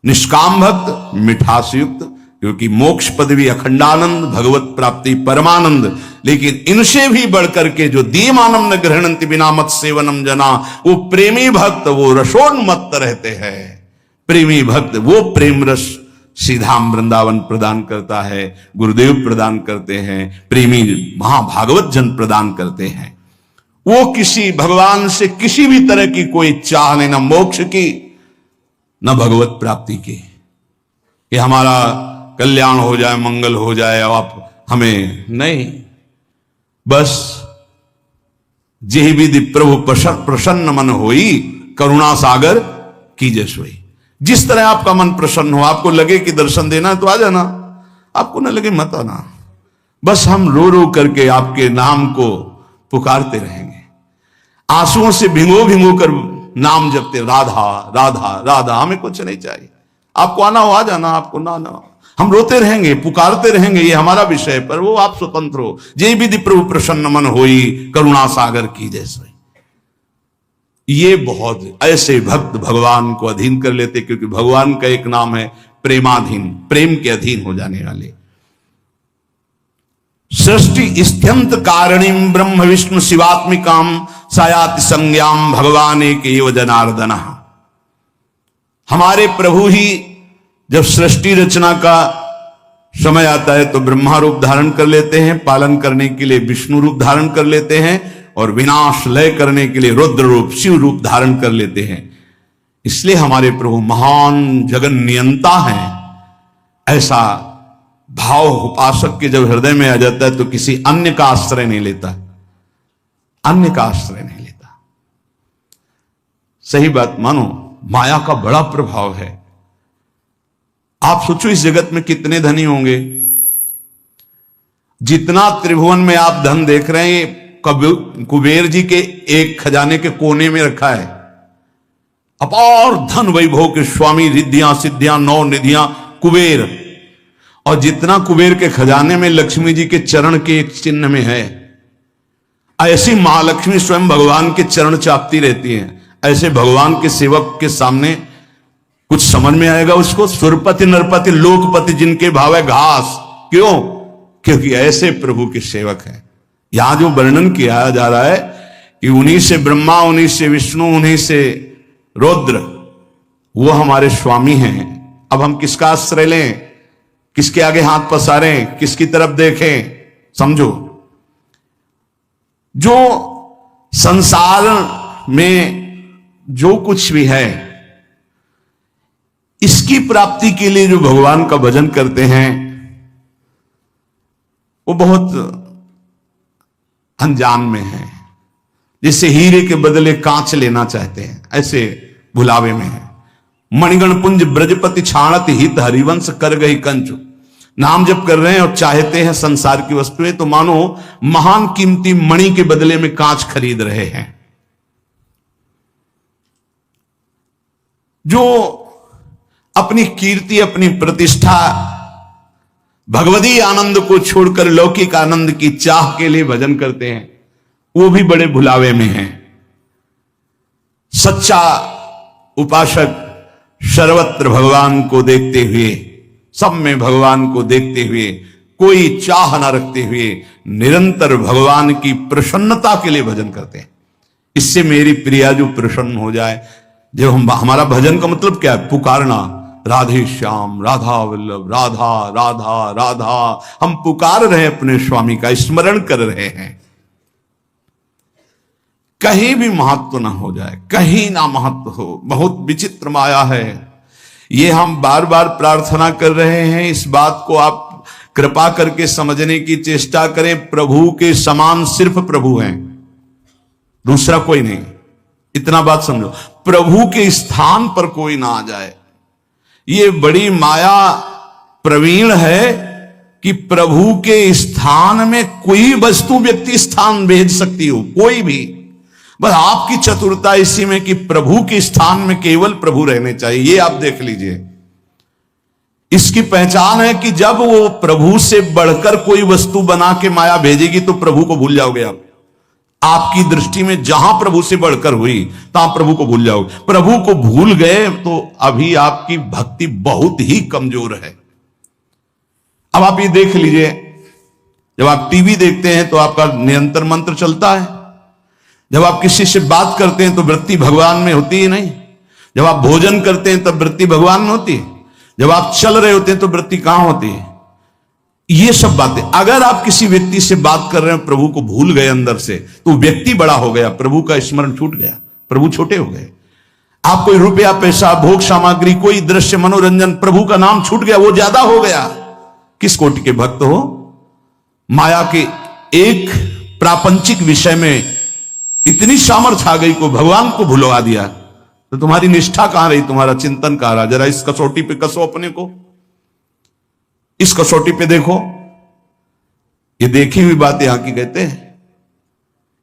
निष्काम भक्त मिठास युक्त, क्योंकि मोक्ष पदवी अखंडानंद, भगवत प्राप्ति परमानंद। लेकिन इनसे भी बढ़कर के जो दीयमानम न ग्रहणंति बिना मत सेवनम जना, वो प्रेमी भक्त वो रसोन्मत्त रहते हैं। प्रेमी भक्त वो प्रेम रस सीधाम वृंदावन प्रदान करता है, गुरुदेव प्रदान करते हैं, प्रेमी महाभागवत जन प्रदान करते हैं। वो किसी भगवान से किसी भी तरह की कोई चाह नहीं, ना मोक्ष की न भगवत प्राप्ति की, कि हमारा कल्याण हो जाए, मंगल हो जाए, आप हमें नहीं। बस जेहि विधि प्रभु प्रसन्न मन होई, करुणा सागर कीजे सोई। जिस तरह आपका मन प्रसन्न हो, आपको लगे कि दर्शन देना तो आ जाना, आपको न लगे मत आना। बस हम रो रो करके आपके नाम को पुकारते रहेंगे, आंसुओं से भिंगो भिंगो कर नाम जपते, राधा राधा राधा। हमें कुछ नहीं चाहिए, आपको आना हो आ जाना, आपको ना आना हम रोते रहेंगे, पुकारते रहेंगे, ये हमारा विषय, पर वो आप स्वतंत्र हो। जय विधि प्रभु प्रसन्न मन होई, करुणा सागर की जैसे। ये बहुत ऐसे भक्त भगवान को अधीन कर लेते, क्योंकि भगवान का एक नाम है प्रेमाधीन, प्रेम के अधीन हो जाने वाले। सृष्टि स्त्यंत कारणीम ब्रह्म विष्णु शिवात्मिकाम सायाति संज्ञाम भगवान एक एव जनार्दन। हमारे प्रभु ही जब सृष्टि रचना का समय आता है तो ब्रह्मा रूप धारण कर लेते हैं, पालन करने के लिए विष्णु रूप धारण कर लेते हैं, और विनाश लय करने के लिए रुद्र रूप शिव रूप धारण कर लेते हैं। इसलिए हमारे प्रभु महान जगन नियंता हैं। ऐसा भाव उपासक के जब हृदय में आ जाता है तो किसी अन्य का आश्रय नहीं लेता, अन्य का आश्रय नहीं लेता। सही बात मानो, माया का बड़ा प्रभाव है। आप सोचो इस जगत में कितने धनी होंगे, जितना त्रिभुवन में आप धन देख रहे हैं कुबेर जी के एक खजाने के कोने में रखा है। अपार धन वैभव के स्वामी, रिद्धियां सिद्धियां नौ निधियां कुबेर। और जितना कुबेर के खजाने में लक्ष्मी जी के चरण के एक चिन्ह में है, ऐसी महालक्ष्मी स्वयं भगवान के चरण चापती रहती हैं। ऐसे भगवान के सेवक के सामने कुछ समझ में आएगा उसको? सुरपति नरपति लोकपति जिनके भाव है घास। क्यों? क्योंकि ऐसे प्रभु के सेवक हैं। यहां जो वर्णन किया जा रहा है कि उन्हीं से ब्रह्मा, उन्हीं से विष्णु, उन्हीं से रुद्र, वो हमारे स्वामी हैं। अब हम किसका आश्रय लें, किसके आगे हाथ पसारें, किसकी तरफ देखें? समझो, जो संसार में जो कुछ भी है, इसकी प्राप्ति के लिए जो भगवान का भजन करते हैं, वो बहुत अनजान में है। जैसे हीरे के बदले कांच लेना चाहते हैं, ऐसे भुलावे में है। मणिगण पुंज ब्रजपति छाणत हित हरिवंश कर गई कंचु। नाम जप कर रहे हैं और चाहते हैं संसार की वस्तुएं, तो मानो महान कीमती मणि के बदले में कांच खरीद रहे हैं। जो अपनी कीर्ति, अपनी प्रतिष्ठा, भगवदी आनंद को छोड़कर लौकिक आनंद की चाह के लिए भजन करते हैं, वो भी बड़े भुलावे में हैं। सच्चा उपासक सर्वत्र भगवान को देखते हुए, सब में भगवान को देखते हुए, कोई चाह न रखते हुए, निरंतर भगवान की प्रसन्नता के लिए भजन करते हैं। इससे मेरी प्रिया जो प्रसन्न हो जाए। जब हमारा भजन का मतलब क्या है? पुकारना, राधे श्याम, राधा वल्लभ, राधा राधा राधा। हम पुकार रहे हैं, अपने स्वामी का स्मरण कर रहे हैं। कहीं भी महत्व ना हो जाए, कहीं ना महत्व हो। बहुत विचित्र माया है ये। हम बार बार प्रार्थना कर रहे हैं, इस बात को आप कृपा करके समझने की चेष्टा करें। प्रभु के समान सिर्फ प्रभु हैं, दूसरा कोई नहीं। इतना बात समझो, प्रभु के स्थान पर कोई ना आ जाए। ये बड़ी माया प्रवीण है कि प्रभु के स्थान में कोई वस्तु व्यक्ति स्थान भेज सकती हो, कोई भी। बस आपकी चतुरता इसी में कि प्रभु के स्थान में केवल प्रभु रहने चाहिए। ये आप देख लीजिए, इसकी पहचान है कि जब वो प्रभु से बढ़कर कोई वस्तु बना के माया भेजेगी तो प्रभु को भूल जाओगे आप। आपकी दृष्टि में जहां प्रभु से बढ़कर हुई तहां प्रभु को भूल जाओगे। प्रभु को भूल गए तो अभी आपकी भक्ति बहुत ही कमजोर है। अब आप ये देख लीजिए, जब आप टीवी देखते हैं तो आपका निरंतर मंत्र चलता है। जब आप किसी से बात करते हैं तो वृत्ति भगवान में होती ही नहीं। जब आप भोजन करते हैं तब वृत्ति भगवान में होती है। जब आप चल रहे होते हैं तो वृत्ति कहां होती है? ये सब बातें, अगर आप किसी व्यक्ति से बात कर रहे हैं, प्रभु को भूल गए अंदर से, तो व्यक्ति बड़ा हो गया, प्रभु का स्मरण छूट गया, प्रभु छोटे हो गए। आप कोई रुपया पैसा, भोग सामग्री, कोई दृश्य, मनोरंजन, प्रभु का नाम छूट गया, वो ज्यादा हो गया। किस कोटि के भक्त हो? माया के एक प्रापंचिक विषय में इतनी सामर्थ्य आ गई को भगवान को भुलवा दिया, तो तुम्हारी निष्ठा कहां रही, तुम्हारा चिंतन कहां रहा? जरा इस कसौटी पे कसो अपने को, इस कसौटी पे देखो। ये देखी हुई बात यहां की कहते हैं।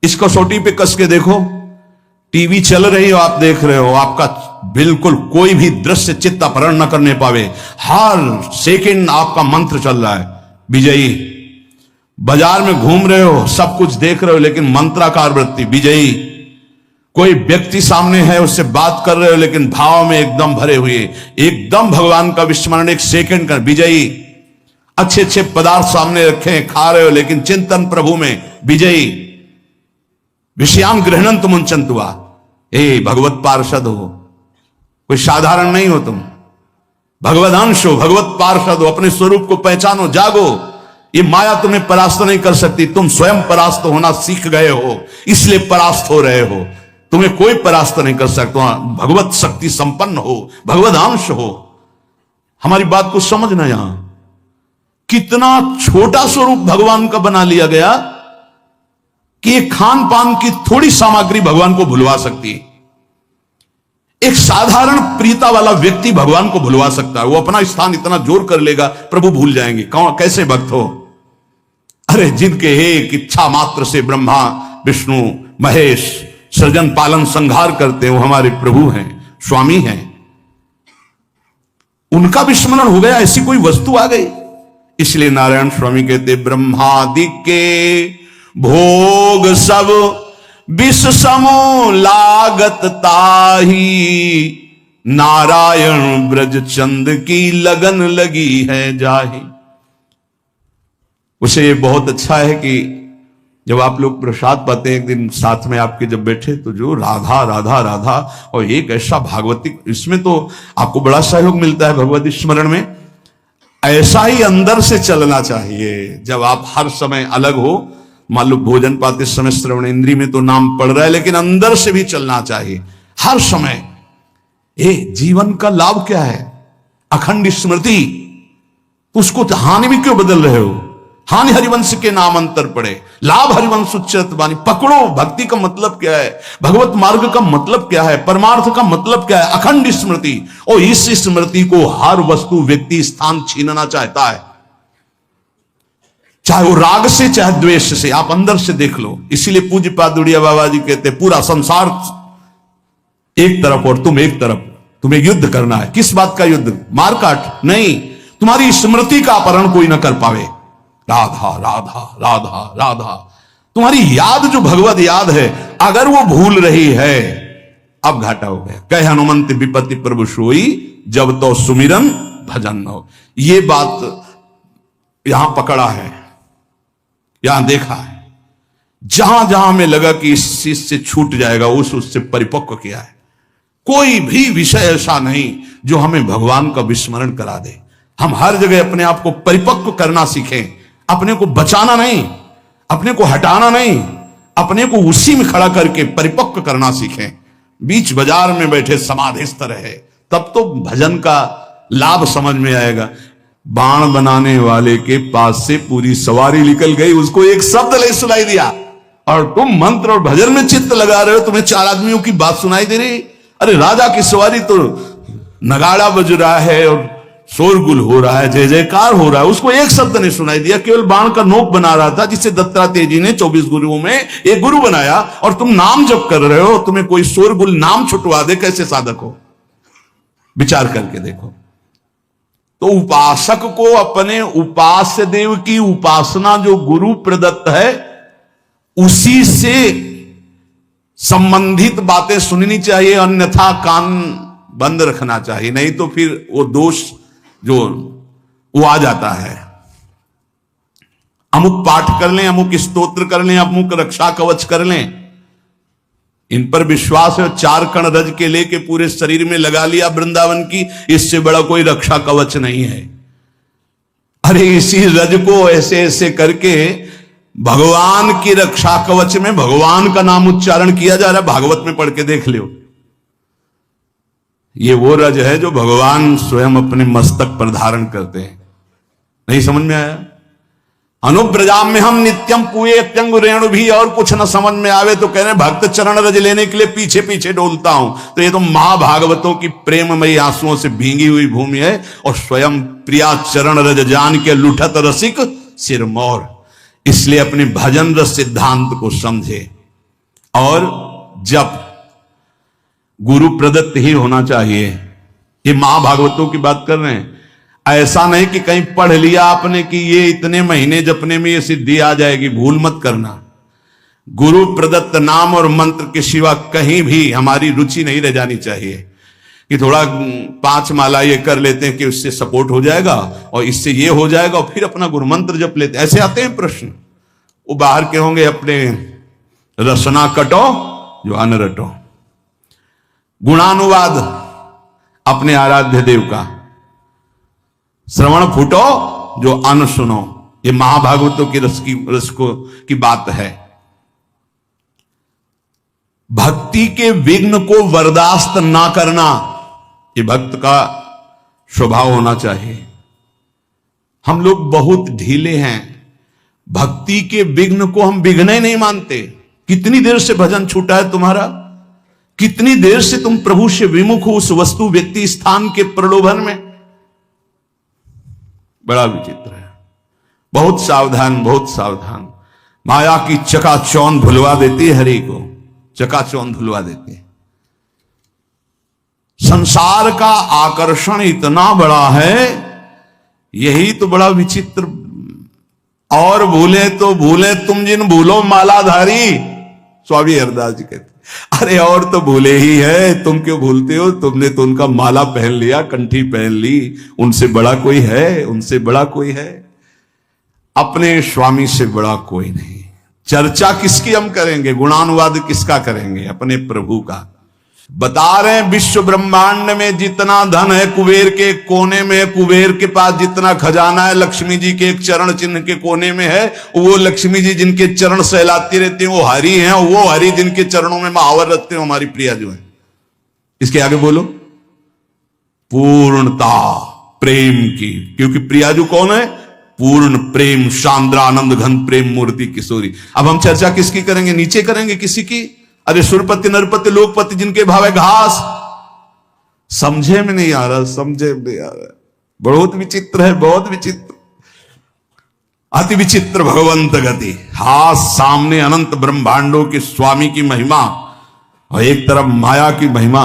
इस कसौटी पे कस के देखो। टीवी चल रही हो, आप देख रहे हो, आपका बिल्कुल कोई भी दृश्य चित्त अपहरण न करने पावे। हर सेकंड आपका मंत्र चल रहा है, विजयी। बाजार में घूम रहे हो, सब कुछ देख रहे हो, लेकिन मंत्राकार वृत्ति, विजयी। कोई व्यक्ति सामने है, उससे बात कर रहे हो, लेकिन भाव में एकदम भरे हुए, एकदम भगवान का विस्मरण, एक सेकंड का, विजयी। अच्छे अच्छे पदार्थ सामने रखे हैं, खा रहे हो, लेकिन चिंतन प्रभु में, विजयी। विषयान गृहणंत मुंचंतुआ, भगवत पार्षद हो, कोई साधारण नहीं हो तुम। भगवदांश हो, भगवत पार्षद हो, अपने स्वरूप को पहचानो, जागो। ये माया तुम्हें परास्त नहीं कर सकती, तुम स्वयं परास्त होना सीख गए हो, इसलिए परास्त हो रहे हो। तुम्हें कोई परास्त नहीं कर सकता। भगवत शक्ति संपन्न हो, भगवदांश हो। हमारी बात को समझना, यहां कितना छोटा स्वरूप भगवान का बना लिया गया कि एक खान पान की थोड़ी सामग्री भगवान को भुलवा सकती है। एक साधारण प्रियता वाला व्यक्ति भगवान को भुलवा सकता है। वो अपना स्थान इतना जोर कर लेगा, प्रभु भूल जाएंगे। कौन, कैसे भक्त हो? अरे जिनके एक इच्छा मात्र से ब्रह्मा विष्णु महेश सृजन पालन संहार करते हैं, वो हमारे प्रभु हैं, स्वामी हैं। उनका विस्मरण हो गया, ऐसी कोई वस्तु आ गई। इसलिए नारायण स्वामी कहते, ब्रह्मादि के भोग सब विष समो लागत ताही, नारायण ब्रज चंद की लगन लगी है जाही। उसे ये बहुत अच्छा है कि जब आप लोग प्रसाद पाते हैं, एक दिन साथ में आपके जब बैठे, तो जो राधा राधा राधा, और एक ऐसा भागवती, इसमें तो आपको बड़ा सहयोग मिलता है भगवती स्मरण में। ऐसा ही अंदर से चलना चाहिए। जब आप हर समय अलग हो, मान लो भोजन पाते समय श्रवण इंद्री में तो नाम पड़ रहा है, लेकिन अंदर से भी चलना चाहिए हर समय। जीवन का लाभ क्या है? अखंड स्मृति। उसको हानि भी क्यों बदल रहे हो? हानि हरिवंश के नाम अंतर पड़े, लाभ हरिवंश उच्चत वाणी। पकड़ो, भक्ति का मतलब क्या है, भगवत मार्ग का मतलब क्या है, परमार्थ का मतलब क्या है? अखंड स्मृति। और इस स्मृति को हर वस्तु व्यक्ति स्थान छीनना चाहता है, चाहे वो राग से चाहे द्वेष से। आप अंदर से देख लो। इसीलिए पूज्य पाद उड़िया बाबा जी कहते, पूरा संसार एक तरफ और तुम एक तरफ, तुम्हें युद्ध करना है। किस बात का युद्ध? मारकाट नहीं, तुम्हारी स्मृति का अपहरण कोई ना कर पावे। राधा राधा राधा राधा, तुम्हारी याद जो भगवत याद है, अगर वो भूल रही है, अब घाटा हो गया। कह हनुमंत विपत्ति प्रभु सोई, जब तो सुमिरन भजन न हो। ये बात यहां पकड़ा है, यहां देखा है। जहां जहां में लगा कि इस चीज से छूट जाएगा उससे परिपक्व किया है। कोई भी विषय ऐसा नहीं जो हमें भगवान का विस्मरण करा दे। हम हर जगह अपने आप को परिपक्व करना सीखें, अपने को बचाना नहीं, अपने को हटाना नहीं, अपने को उसी में खड़ा करके परिपक्व करना सीखें। बीच बाजार में बैठे समाधिस्थ रहे, तब तो भजन का लाभ समझ में आएगा। बाण बनाने वाले के पास से पूरी सवारी निकल गई, उसको एक शब्द नहीं सुनाई दिया, और तुम मंत्र और भजन में चित्त लगा रहे हो, तुम्हें चार आदमियों की बात सुनाई दे रही। अरे राजा की सवारी तो नगाड़ा बज रहा है और शोरगुल हो रहा है, जय जयकार हो रहा है, उसको एक शब्द नहीं सुनाई दिया। केवल बाण का नोक बना रहा था, जिसे दत्तात्रेय जी ने 24 गुरुओं में एक गुरु बनाया, और तुम नाम जप कर रहे हो, तुम्हें कोई शोरगुल नाम छुटवा दे, कैसे साधक हो? विचार करके देखो। तो उपासक को अपने उपास्य देव की उपासना जो गुरु प्रदत्त है उसी से संबंधित बातें सुननी चाहिए, अन्यथा कान बंद रखना चाहिए, नहीं तो फिर वो दोष जो वो आ जाता है। अमुक पाठ कर लें, अमुक स्तोत्र कर लें, अमुक रक्षा कवच कर लें, इन पर विश्वास है, 4 कण रज के लेके पूरे शरीर में लगा लिया वृंदावन की, इससे बड़ा कोई रक्षा कवच नहीं है। अरे इसी रज को ऐसे ऐसे करके भगवान की रक्षा कवच में भगवान का नाम उच्चारण किया जा रहा है। भागवत में पढ़ के देख लो, ये वो रज है जो भगवान स्वयं अपने मस्तक पर धारण करते हैं। नहीं समझ में आया? अनुब्रजाम में हम नित्यम कुए अत्यंग रेणु भी, और कुछ न समझ में आवे तो कह रहे भक्त चरण रज लेने के लिए पीछे पीछे डोलता हूं। तो ये तो महाभागवतों की प्रेममयी आंसुओं से भींगी हुई भूमि है, और स्वयं प्रिया चरण रज जान के लुठत रसिक सिरमौर। इसलिए अपने भजन रस सिद्धांत को समझे, और जब गुरु प्रदत्त ही होना चाहिए। ये महाभागवतों की बात कर रहे हैं, ऐसा नहीं कि कहीं पढ़ लिया आपने कि ये इतने महीने जपने में ये सिद्धि आ जाएगी, भूल मत करना। गुरु प्रदत्त नाम और मंत्र के सिवा कहीं भी हमारी रुचि नहीं रह जानी चाहिए कि थोड़ा 5 माला ये कर लेते हैं कि उससे सपोर्ट हो जाएगा और इससे ये हो जाएगा, और फिर अपना गुरु मंत्र जप लेते हैं। ऐसे आते हैं प्रश्न। वो बाहर के होंगे, अपने रसना कटो जो अन रटो। गुणानुवाद अपने आराध्य देव का, श्रवण फूटो जो अन्न सुनो। ये महाभागवतों की रस की बात है। भक्ति के विघ्न को बर्दाश्त ना करना, ये भक्त का स्वभाव होना चाहिए। हम लोग बहुत ढीले हैं, भक्ति के विघ्न को हम विघ्न ही नहीं मानते। कितनी देर से भजन छूटा है तुम्हारा? कितनी देर से तुम प्रभु से विमुख हो उस वस्तु व्यक्ति स्थान के प्रलोभन में? बड़ा विचित्र है। बहुत सावधान, बहुत सावधान। माया की चकाचौंध भुलवा देती है, हरि को चकाचौंध भुलवा देती है। संसार का आकर्षण इतना बड़ा है, यही तो बड़ा विचित्र। और भूले तो भूले तुम जिन भूलो मालाधारी, स्वामी हरदास जी कहते। अरे और तो भूले ही है, तुम क्यों भूलते हो? तुमने तो उनका माला पहन लिया, कंठी पहन ली, उनसे बड़ा कोई है? उनसे बड़ा कोई है? अपने स्वामी से बड़ा कोई नहीं। चर्चा किसकी हम करेंगे? गुणानुवाद किसका करेंगे? अपने प्रभु का। बता रहे हैं विश्व ब्रह्मांड में जितना धन है कुबेर के कोने में है, कुबेर के पास जितना खजाना है लक्ष्मी जी के एक चरण चिन्ह के कोने में है। वो लक्ष्मी जी जिनके चरण सहलाती रहती हैं वो हरि हैं, वो हरि जिनके चरणों में महावर रखते हैं हमारी प्रिया जो है। इसके आगे बोलो, पूर्णता प्रेम की, क्योंकि प्रियाजू कौन है? पूर्ण प्रेम, शांद्रा आनंद घन प्रेम मूर्ति किशोरी। अब हम चर्चा किसकी करेंगे? नीचे करेंगे किसी की? अरे सुरपति नरपति लोकपति जिनके भाव है घास। समझे में नहीं आ रहा, समझे में नहीं आ रहा। बहुत विचित्र है, बहुत विचित्र, अति विचित्र भगवंत गति। हाथ सामने अनंत ब्रह्मांडों के स्वामी की महिमा, और एक तरफ माया की महिमा।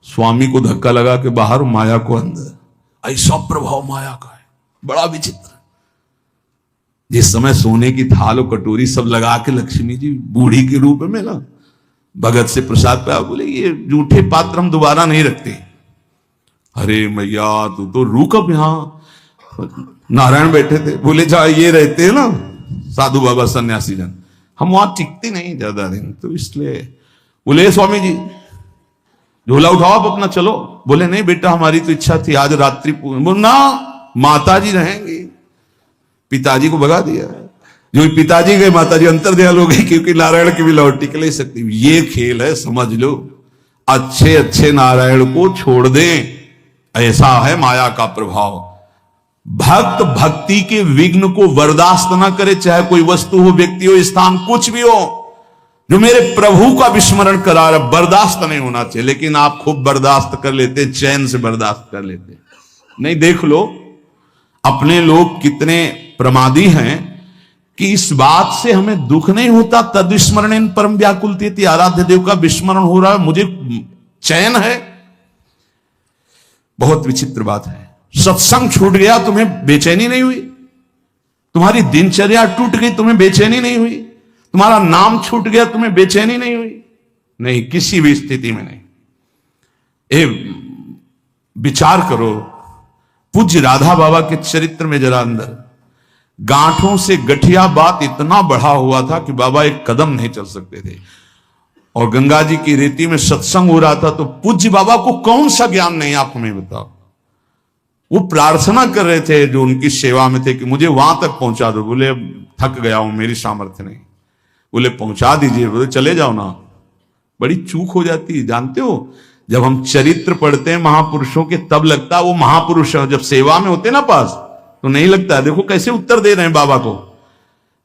स्वामी को धक्का लगा के बाहर, माया को अंदर। ऐसा प्रभाव माया का है, बड़ा विचित्र। जिस समय सोने की थाल और कटोरी सब लगा के लक्ष्मी जी बूढ़ी के रूप में ना भगत से प्रसाद पाया, बोले ये जूठे पात्र हम दोबारा नहीं रखते। अरे मैया तू तो रुक, अब यहां नारायण बैठे थे, बोले जहां ये रहते हैं ना साधु बाबा सन्यासी जन, हम वहां टिकते नहीं ज्यादा दिन, तो इसलिए बोले स्वामी जी झोला उठाओ आप अपना चलो। बोले नहीं बेटा हमारी तो इच्छा थी आज रात्रि बोल ना माता जी रहेंगी, पिताजी को भगा दिया। जो पिताजी गए माताजी अंतर्ध्यान हो गई, क्योंकि नारायण की भी लौट टिक नहीं सकती। ये खेल है, समझ लो। अच्छे अच्छे नारायण को छोड़ दें, ऐसा है माया का प्रभाव। भक्त भक्ति के विघ्न को बर्दाश्त ना करे, चाहे कोई वस्तु हो, व्यक्ति हो, स्थान, कुछ भी हो। जो मेरे प्रभु का विस्मरण करा रहा, बर्दाश्त नहीं होना चाहिए। लेकिन आप खूब बर्दाश्त कर लेते, चैन से बर्दाश्त कर लेते। नहीं, देख लो अपने लोग कितने प्रमादी हैं कि इस बात से हमें दुख नहीं होता। तद विस्मरण परम व्याकुलती, आराध्य देव का विस्मरण हो रहा है, मुझे चैन है। बहुत विचित्र बात है। सत्संग छूट गया, तुम्हें बेचैनी नहीं हुई? तुम्हारी दिनचर्या टूट गई, तुम्हें बेचैनी नहीं हुई? तुम्हारा नाम छूट गया, तुम्हें बेचैनी नहीं हुई? नहीं, किसी भी स्थिति में नहीं। विचार करो, पूज्य राधा बाबा के चरित्र में जरा अंदर गांठों से गठिया बात इतना बढ़ा हुआ था कि बाबा एक कदम नहीं चल सकते थे। और गंगा जी की रेती में सत्संग हो रहा था, तो पूज्य बाबा को कौन सा ज्ञान नहीं, आप हमें बताओ। वो प्रार्थना कर रहे थे जो उनकी सेवा में थे कि मुझे वहां तक पहुंचा दो। बोले अब थक गया हूं, मेरी सामर्थ्य नहीं। बोले पहुंचा दीजिए। बोले चले जाओ ना। बड़ी चूक हो जाती है, जानते हो। जब हम चरित्र पढ़ते हैं महापुरुषों के, तब लगता है वो महापुरुष है। जब सेवा में होते ना पास, तो नहीं लगता। देखो कैसे उत्तर दे रहे हैं बाबा को,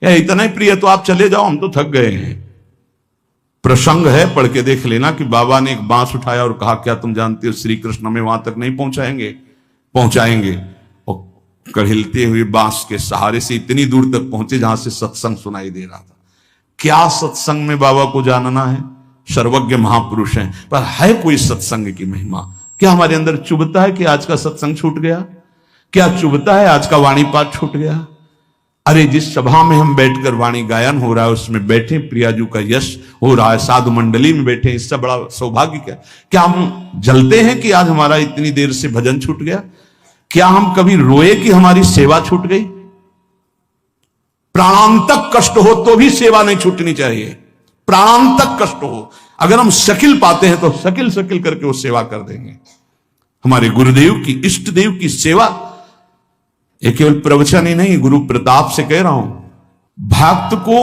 या इतना ही प्रिय तो आप चले जाओ, हम तो थक गए हैं। प्रसंग है, पढ़ के देख लेना कि बाबा ने एक बांस उठाया और कहा क्या तुम जानते हो श्री कृष्ण हमें वहां तक नहीं पहुंचाएंगे? पहुंचाएंगे। और कढ़िलते हुए बांस के सहारे से इतनी दूर तक पहुंचे जहां से सत्संग सुनाई दे रहा था। क्या सत्संग में बाबा को जानना है? सर्वज्ञ महापुरुष हैं, पर है कोई सत्संग की महिमा? क्या हमारे अंदर चुभता है कि आज का सत्संग छूट गया? क्या चुभता है आज का वाणी पाठ छूट गया? अरे जिस सभा में हम बैठकर वाणी गायन हो रहा है, उसमें बैठे प्रियाजू का यश हो रहा है, साधु मंडली में बैठे, इससे बड़ा सौभाग्य क्या हम जलते हैं कि आज हमारा इतनी देर से भजन छूट गया? क्या हम कभी रोए कि हमारी सेवा छूट गई? प्राणांतक कष्ट हो तो भी सेवा नहीं छूटनी चाहिए। प्राणांतक कष्ट हो, अगर हम शकिल पाते हैं तो शकिल शकिल करके वो सेवा कर देंगे। हमारे गुरुदेव की, इष्ट देव की सेवा, ये केवल प्रवचन ही नहीं, गुरु प्रताप से कह रहा हूं। भक्त को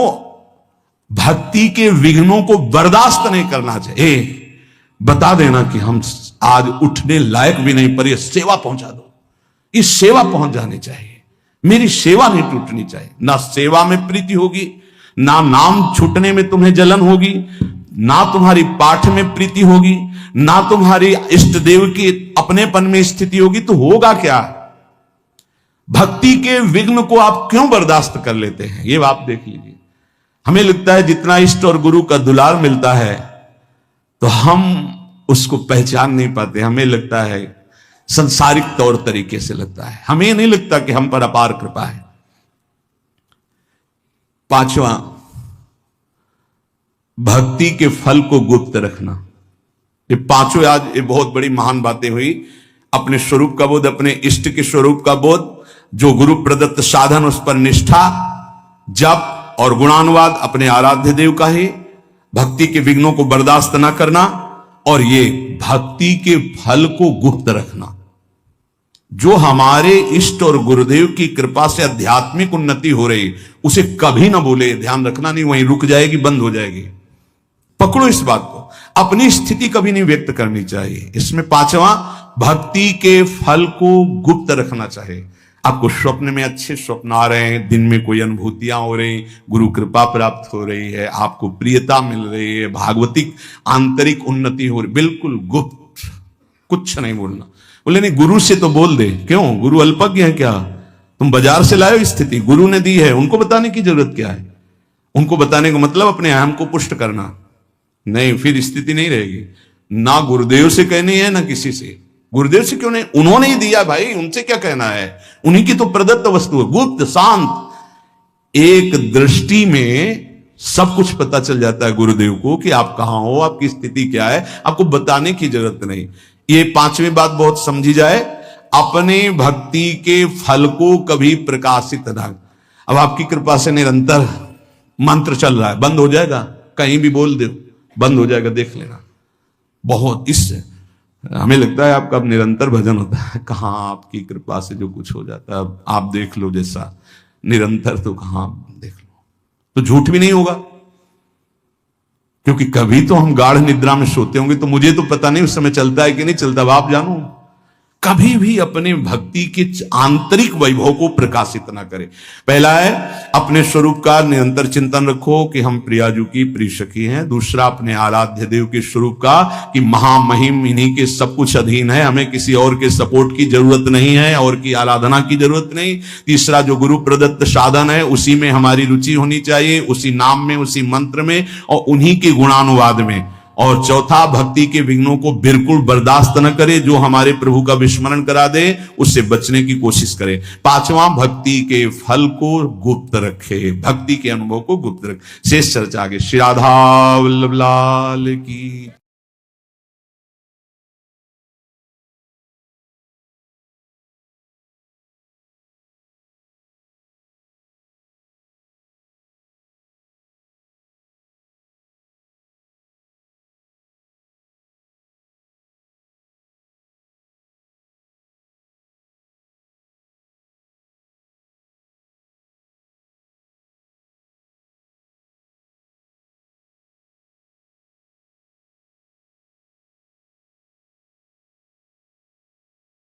भक्ति के विघ्नों को बर्दाश्त नहीं करना चाहिए। बता देना कि हम आज उठने लायक भी नहीं, पर ये सेवा पहुंचा दो, इस सेवा पहुंच जानी चाहिए। मेरी सेवा नहीं टूटनी चाहिए। ना सेवा में प्रीति होगी, ना नाम छूटने में तुम्हें जलन होगी, ना तुम्हारी पाठ में प्रीति होगी, ना तुम्हारी इष्ट देव की अपनेपन में स्थिति होगी। तो होगा क्या? भक्ति के विघ्न को आप क्यों बर्दाश्त कर लेते हैं? ये आप देख लीजिए। हमें लगता है जितना इष्ट और गुरु का दुलार मिलता है तो हम उसको पहचान नहीं पाते। हमें लगता है संसारिक तौर तरीके से लगता है, हमें नहीं लगता कि हम पर अपार कृपा है। पांचवा, भक्ति के फल को गुप्त रखना। ये पांचों आज ये बहुत बड़ी महान बातें हुई। अपने स्वरूप का बोध, अपने इष्ट के स्वरूप का बोध, जो गुरु प्रदत्त साधन उस पर निष्ठा, जप और गुणानुवाद अपने आराध्य देव का ही, भक्ति के विघ्नों को बर्दाश्त न करना, और ये भक्ति के फल को गुप्त रखना। जो हमारे इष्ट और गुरुदेव की कृपा से आध्यात्मिक उन्नति हो रही, उसे कभी ना बोले, ध्यान रखना नहीं, वहीं रुक जाएगी, बंद हो जाएगी। पकड़ो इस बात को। अपनी स्थिति कभी नहीं व्यक्त करनी चाहिए। इसमें पांचवा, भक्ति के फल को गुप्त रखना चाहिए। आपको स्वप्न में अच्छे स्वप्न आ रहे हैं, दिन में कोई अनुभूतियां हो रही, गुरु कृपा प्राप्त हो रही है, आपको प्रियता मिल रही है, भागवतिक आंतरिक उन्नति हो रही, बिल्कुल गुप्त, कुछ नहीं बोलना। बोले नहीं गुरु से तो बोल दे। क्यों? गुरु अल्पज्ञ है क्या? तुम बाजार से लाए हो स्थिति, गुरु ने दी है, उनको बताने की जरूरत क्या है? उनको बताने का मतलब अपने अहम को पुष्ट करना नहीं, फिर स्थिति नहीं रहेगी। ना गुरुदेव से कहनी है ना किसी से। गुरुदेव से क्यों नहीं? उन्होंने ही दिया भाई, उनसे क्या कहना है? उन्हीं की तो प्रदत्त वस्तु है, गुप्त शांत। एक दृष्टि में सब कुछ पता चल जाता है गुरुदेव को कि आप कहां हो, आपकी स्थिति क्या है, आपको बताने की जरूरत नहीं। ये पांचवी बात बहुत समझी जाए, अपने भक्ति के फल को कभी प्रकाशित न। अब आपकी कृपा से निरंतर मंत्र चल रहा है, बंद हो जाएगा, कहीं भी बोल दो बंद हो जाएगा, देख लेना। बहुत इससे हमें लगता है आपका अब निरंतर भजन होता है, कहां आपकी कृपा से जो कुछ हो जाता है, अब आप देख लो जैसा निरंतर, तो कहां देख लो, तो झूठ भी नहीं होगा, क्योंकि कभी तो हम गाढ़ निद्रा में सोते होंगे, तो मुझे तो पता नहीं उस समय चलता है कि नहीं चलता, अब आप जानो। कभी भी अपने भक्ति के आंतरिक वैभव को प्रकाशित ना करें। पहला है अपने स्वरूप का निरंतर चिंतन रखो कि हम प्रियाजू की प्रिय सखी हैं। दूसरा अपने आराध्य देव के स्वरूप का कि महामहिम इन्हीं के सब कुछ अधीन है, हमें किसी और के सपोर्ट की जरूरत नहीं है और की आराधना की जरूरत नहीं। तीसरा जो गुरु प्रदत्त साधन है उसी में हमारी रुचि होनी चाहिए, उसी नाम में, उसी मंत्र में और उन्हीं के गुणानुवाद में। और चौथा भक्ति के विघ्नों को बिल्कुल बर्दाश्त न करे, जो हमारे प्रभु का विस्मरण करा दे उससे बचने की कोशिश करे। पांचवा भक्ति के फल को गुप्त रखे, भक्ति के अनुभव को गुप्त रखे। शेष चर्चा आगे। श्री राधा वल्लभ लाल की